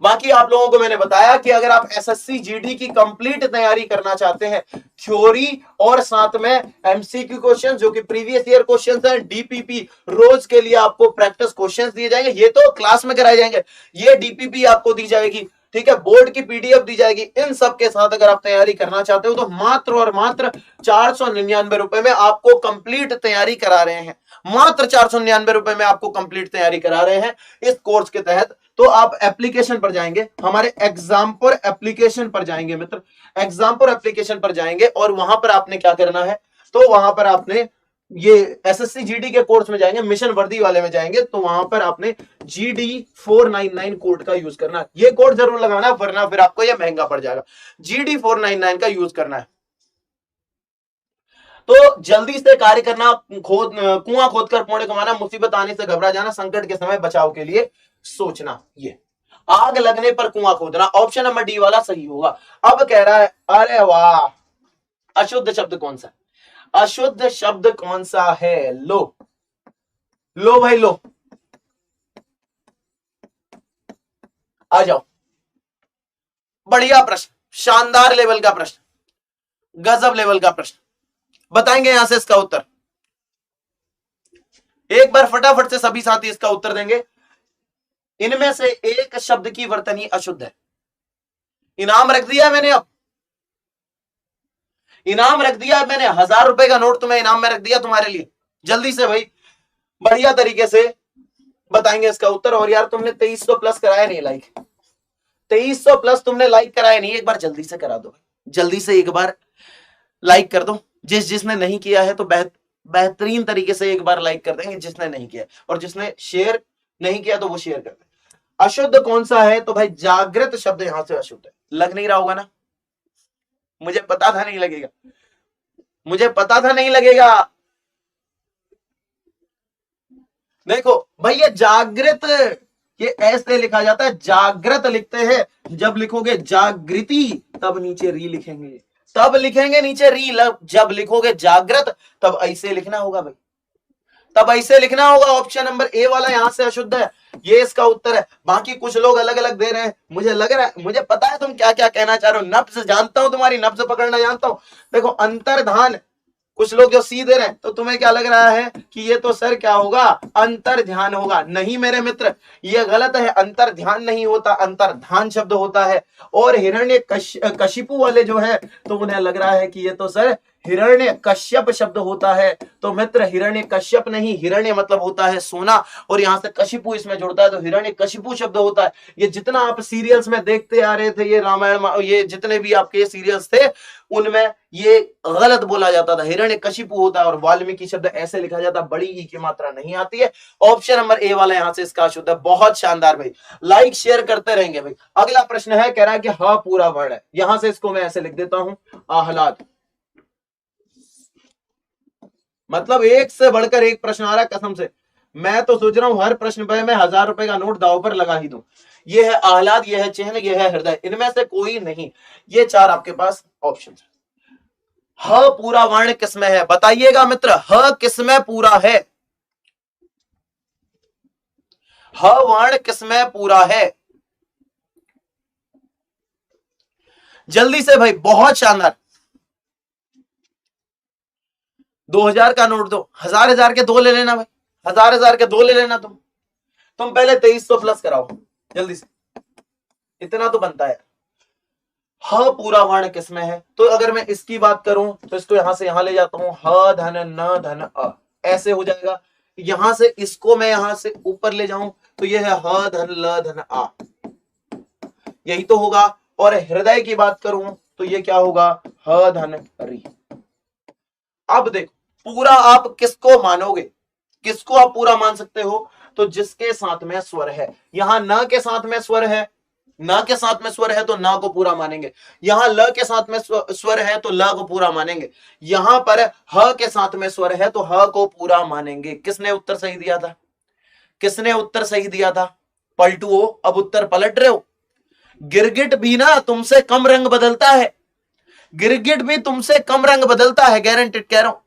बाकी आप लोगों को मैंने बताया कि अगर आप एसएससी जीडी की कंप्लीट तैयारी करना चाहते हैं, थ्योरी और साथ में एमसीक्यू क्वेश्चन जो कि प्रीवियस ईयर क्वेश्चंस हैं, डीपीपी रोज के लिए आपको प्रैक्टिस क्वेश्चंस दिए जाएंगे, ये तो क्लास में कराए जाएंगे, ये डीपीपी आपको दी जाएगी, ठीक है, बोर्ड की पीडीएफ दी जाएगी। इन सब के साथ अगर आप तैयारी करना चाहते हो तो मात्र और मात्र 499 रुपए में आपको कंप्लीट तैयारी करा रहे हैं, मात्र 499 रुपए में आपको कंप्लीट तैयारी करा रहे हैं इस कोर्स के तहत। तो आप एप्लीकेशन पर जाएंगे, हमारे एग्जाम्पर एप्लीकेशन पर जाएंगे मित्र, एग्जाम्पर एप्लीकेशन पर जाएंगे और वहां पर आपने क्या करना है, तो वहां पर आपने ये एसएससी जीडी के कोर्स में जाएंगे, मिशन वर्दी वाले में जाएंगे, तो वहां पर आपने GD 499 कोड का यूज करना है। ये कोड जरूर लगाना, वरना फिर आपको ये महंगा पड़ जाएगा। GD 499 का यूज करना है। तो जल्दी से कार्य करना, कुआं खोदकर पुण्य कमाना, मुसीबत आने से घबरा जाना, संकट के समय बचाव के लिए सोचना। ये आग लगने पर कुआं खोदना, ऑप्शन नंबर डी वाला सही होगा। अब कह रहा है अरे वाह, अशुद्ध शब्द कौन सा, अशुद्ध शब्द कौन सा है, लो लो भाई लो, आ जाओ। बढ़िया प्रश्न, शानदार लेवल का प्रश्न, गजब लेवल का प्रश्न, बताएंगे यहां से इसका उत्तर। एक बार फटाफट से सभी साथी इसका उत्तर देंगे। इनमें से एक शब्द की वर्तनी अशुद्ध है। इनाम रख दिया मैंने, अब इनाम रख दिया मैंने, 1000 रुपए का नोट तुम्हें इनाम में रख दिया तुम्हारे लिए। जल्दी से भाई बढ़िया तरीके से बताएंगे इसका उत्तर। और यार तुमने 2300 प्लस कराया नहीं लाइक, 2300 प्लस तुमने लाइक कराया नहीं, एक बार जल्दी से करा दो, जल्दी से एक बार लाइक कर दो। जिसने नहीं किया है तो बेहतरीन तरीके से एक बार लाइक कर देंगे, जिसने नहीं किया, और जिसने शेयर नहीं किया तो वो शेयर कर दे। अशुद्ध कौन सा है? तो भाई जागृत शब्द यहां से अशुद्ध है। लग नहीं रहा होगा ना? मुझे पता था नहीं लगेगा, मुझे पता था नहीं लगेगा। देखो भाई ये जागृत, ये ऐसे लिखा जाता है, जागृत लिखते हैं। जब लिखोगे जागृति तब नीचे री लिखेंगे, तब लिखेंगे नीचे री। जब लिखोगे जागृत तब ऐसे लिखना होगा भाई, तब ऐसे लिखना होगा। ऑप्शन नंबर ए वाला यहां से अशुद्ध है, ये इसका उत्तर है। बाकी कुछ लोग अलग अलग दे रहे हैं, मुझे लग रहा है, मुझे पता है तुम क्या क्या कहना चाह रहे हो, नब्ज जानता हूं, तुम्हारी नब्ज पकड़ना जानता हूं। देखो अंतर्धान, कुछ लोग जो सी दे रहे हैं, तो तुम्हें क्या लग रहा है कि ये तो सर क्या होगा, अंतर ध्यान होगा। नहीं मेरे मित्र, ये गलत है। अंतर ध्यान नहीं होता, अंतर्धान शब्द होता है। और हिरण्य कशिपु वाले जो है, तो उन्हें लग रहा है कि ये तो सर हिरण्य कश्यप शब्द होता है। तो मित्र हिरण्य कश्यप नहीं, हिरण्य मतलब होता है सोना, और यहां से कशिपु इसमें जुड़ता है, तो हिरण्य कशिपु शब्द होता है। ये जितना आप सीरियल्स में देखते आ रहे थे, ये रामायण, ये जितने भी आपके सीरियल्स थे, उनमें ये गलत बोला जाता था, हिरण्य कशिपु होता है। और वाल्मीकि शब्द ऐसे लिखा जाता है, बड़ी ई की मात्रा नहीं आती है। ऑप्शन नंबर ए वाला यहां से इसका अशुद्ध है। बहुत शानदार भाई, लाइक शेयर करते रहेंगे भाई। अगला प्रश्न है, कह रहा है कि ह पूरा वर्ण है, यहां से इसको मैं ऐसे लिख देता हूं, आह्लाद। मतलब एक से बढ़कर एक प्रश्न आ रहा है, कसम से मैं तो सोच रहा हूं हर प्रश्न पे मैं 1000 रुपए का नोट दाव पर लगा ही दूं। ये है आह्लाद, ये है चिन्ह, ये है हृदय, इनमें से कोई नहीं। ये चार आपके पास ऑप्शन है। ह पूरा वर्ण किसमें है बताइएगा मित्र, ह किसमें पूरा है, ह वर्ण किसमें पूरा है? जल्दी से भाई, बहुत शानदार। 2000 का नोट दो, 1000 के दो ले लेना भाई, 1000 के दो ले लेना। तुम पहले 2300 प्लस कराओ जल्दी से, इतना तो बनता है। ह पूरा वर्ण किसमें है? तो अगर मैं इसकी बात करूं तो इसको यहां से यहां ले जाता हूं, ह धन न धन अ, ऐसे हो जाएगा। यहां से इसको मैं यहां से ऊपर ले जाऊं तो यह है ह धन ल धन आ, यही तो होगा। और हृदय की बात करूं तो ये क्या होगा, ह धन री। अब देखो पूरा आप किसको मानोगे, किसको आप पूरा मान सकते हो? तो जिसके साथ में स्वर है। यहां न के साथ में स्वर है, न के साथ में स्वर है तो न को पूरा मानेंगे। यहां ल के साथ में स्वर है तो ल को पूरा मानेंगे। यहां पर ह के साथ में स्वर है तो ह को पूरा मानेंगे। किसने उत्तर सही दिया था, किसने उत्तर सही दिया था? पलटू हो, अब उत्तर पलट रहे हो। गिरगिट भी ना तुमसे कम रंग बदलता है, गिरगिट भी तुमसे कम रंग बदलता है, गारंटेड कह रहा हूं।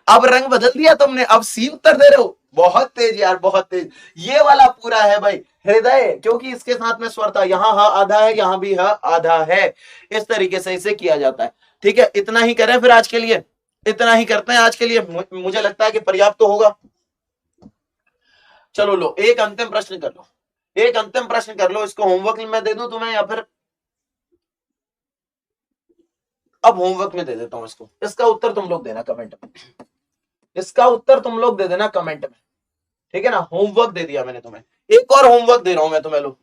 अब रंग बदल दिया तुमने, अब सी उत्तर दे रहे हो। बहुत तेज यार, बहुत तेज। ये वाला पूरा है भाई, हृदय, क्योंकि इसके साथ में स्वर था। यहां ह आधा है, यहां भी ह आधा है। इस तरीके से इसे किया जाता है। ठीक है, इतना ही करें फिर आज के लिए, इतना ही करते हैं आज के लिए। मुझे लगता है कि पर्याप्त तो होगा। चलो लो एक अंतिम प्रश्न कर लो, एक अंतिम प्रश्न कर लो। इसको होमवर्क में दे दूं तुम्हें, या फिर अब होमवर्क में दे देता हूं इसको। इसका उत्तर तुम लोग देना कमेंट में, इसका उत्तर तुम लोग दे देना कमेंट में। ठीक है ना, होमवर्क दे दिया मैंने तुम्हें, एक और होमवर्क दे रहा हूं मैं तुम्हें। लो,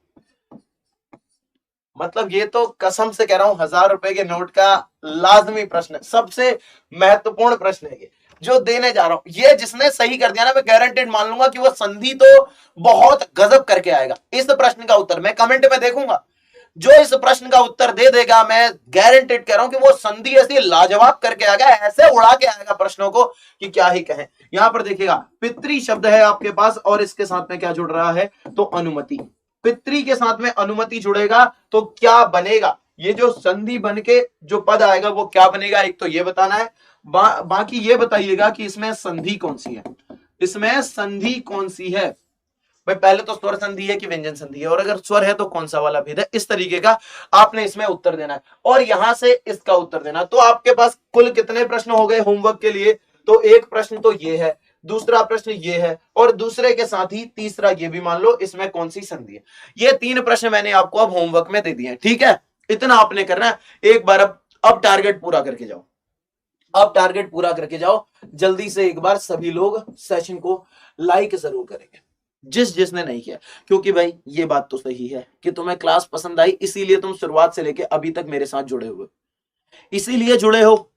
मतलब ये तो कसम से कह रहा हूं 1000 रुपए के नोट का लाजमी प्रश्न है, सबसे महत्वपूर्ण प्रश्न है ये जो देने जा रहा हूं। ये जिसने सही कर दिया ना, मैं गारंटेड मान लूंगा कि वो संधि तो बहुत गजब करके आएगा। इस प्रश्न का उत्तर मैं कमेंट में देखूंगा, जो इस प्रश्न का उत्तर दे देगा, मैं गारंटेड कह रहा हूं कि वो संधि ऐसी लाजवाब करके आएगा, ऐसे उड़ा के आएगा प्रश्नों को कि क्या ही कहें। यहां पर देखिएगा, पितृ शब्द है आपके पास, और इसके साथ में क्या जुड़ रहा है, तो अनुमति। पितृ के साथ में अनुमति जुड़ेगा तो क्या बनेगा, ये जो संधि बन के जो पद आएगा वो क्या बनेगा, एक तो ये बताना है। बाकी ये बताइएगा कि इसमें संधि कौन सी है, इसमें संधि कौन सी है भाई। पहले तो स्वर संधि है कि व्यंजन संधि है, और अगर स्वर है तो कौन सा वाला भेद है, इस तरीके का आपने इसमें उत्तर देना है, और यहां से इसका उत्तर देना। तो आपके पास कुल कितने प्रश्न हो गए होमवर्क के लिए? तो एक प्रश्न तो ये है, दूसरा प्रश्न ये है, और दूसरे के साथ ही तीसरा ये भी मान लो, इसमें कौन सी संधि है। ये 3 प्रश्न मैंने आपको अब होमवर्क में दे दिए हैं। ठीक है, इतना आपने करना है। एक बार अब टारगेट पूरा करके जाओ, अब टारगेट पूरा करके जाओ जल्दी से। एक बार सभी लोग सेशन को लाइक जरूर करेंगे, जिसने नहीं किया, क्योंकि भाई ये बात तो सही है कि तुम्हें क्लास पसंद आई, इसीलिए तुम शुरुआत से लेके अभी तक मेरे साथ जुड़े हुए, इसीलिए जुड़े हो।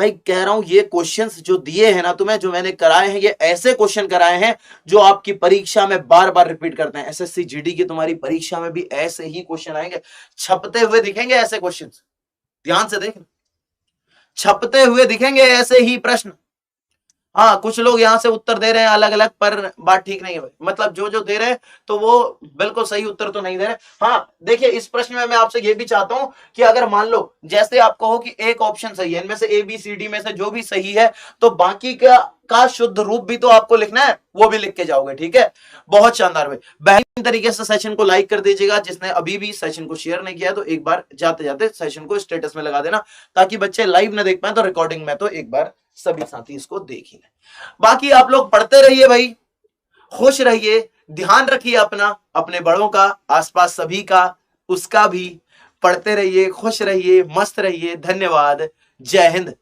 भाई कह रहा हूं ये क्वेश्चंस जो दिए हैं ना तुम्हें, जो मैंने कराए हैं, ये ऐसे क्वेश्चन कराए हैं जो आपकी परीक्षा में बार बार रिपीट करते हैं। एसएससी जीडी की तुम्हारी परीक्षा में भी ऐसे ही क्वेश्चन आएंगे, छपते हुए दिखेंगे ऐसे क्वेश्चन, ध्यान से देखना, छपते हुए दिखेंगे ऐसे ही प्रश्न। हाँ कुछ लोग यहां से उत्तर दे रहे हैं अलग अलग, पर बात ठीक नहीं है भाई, मतलब जो जो दे रहे हैं तो वो बिल्कुल सही उत्तर तो नहीं दे रहे। हाँ देखिए इस प्रश्न में मैं आपसे ये भी चाहता हूं कि अगर मान लो जैसे आप कहो कि एक ऑप्शन सही है, इनमें से ए बी सी डी में से जो भी सही है, तो बाकी का शुद्ध रूप भी तो आपको लिखना है, वो भी लिख के जाओगे, ठीक है। बहुत शानदार भाई, बेहतरीन तरीके से सेशन को लाइक कर दीजिएगा। जिसने अभी भी सेशन को शेयर नहीं किया तो एक बार जाते जाते सेशन को स्टेटस में लगा देना, ताकि बच्चे लाइव ना देख पाए तो रिकॉर्डिंग में तो एक बार सभी साथी इसको देख ही लें। बाकी आप लोग पढ़ते रहिए भाई, खुश रहिए, ध्यान रखिए अपना, अपने बड़ों का, आसपास सभी का, उसका भी। पढ़ते रहिए, खुश रहिए, मस्त रहिए। धन्यवाद, जय हिंद।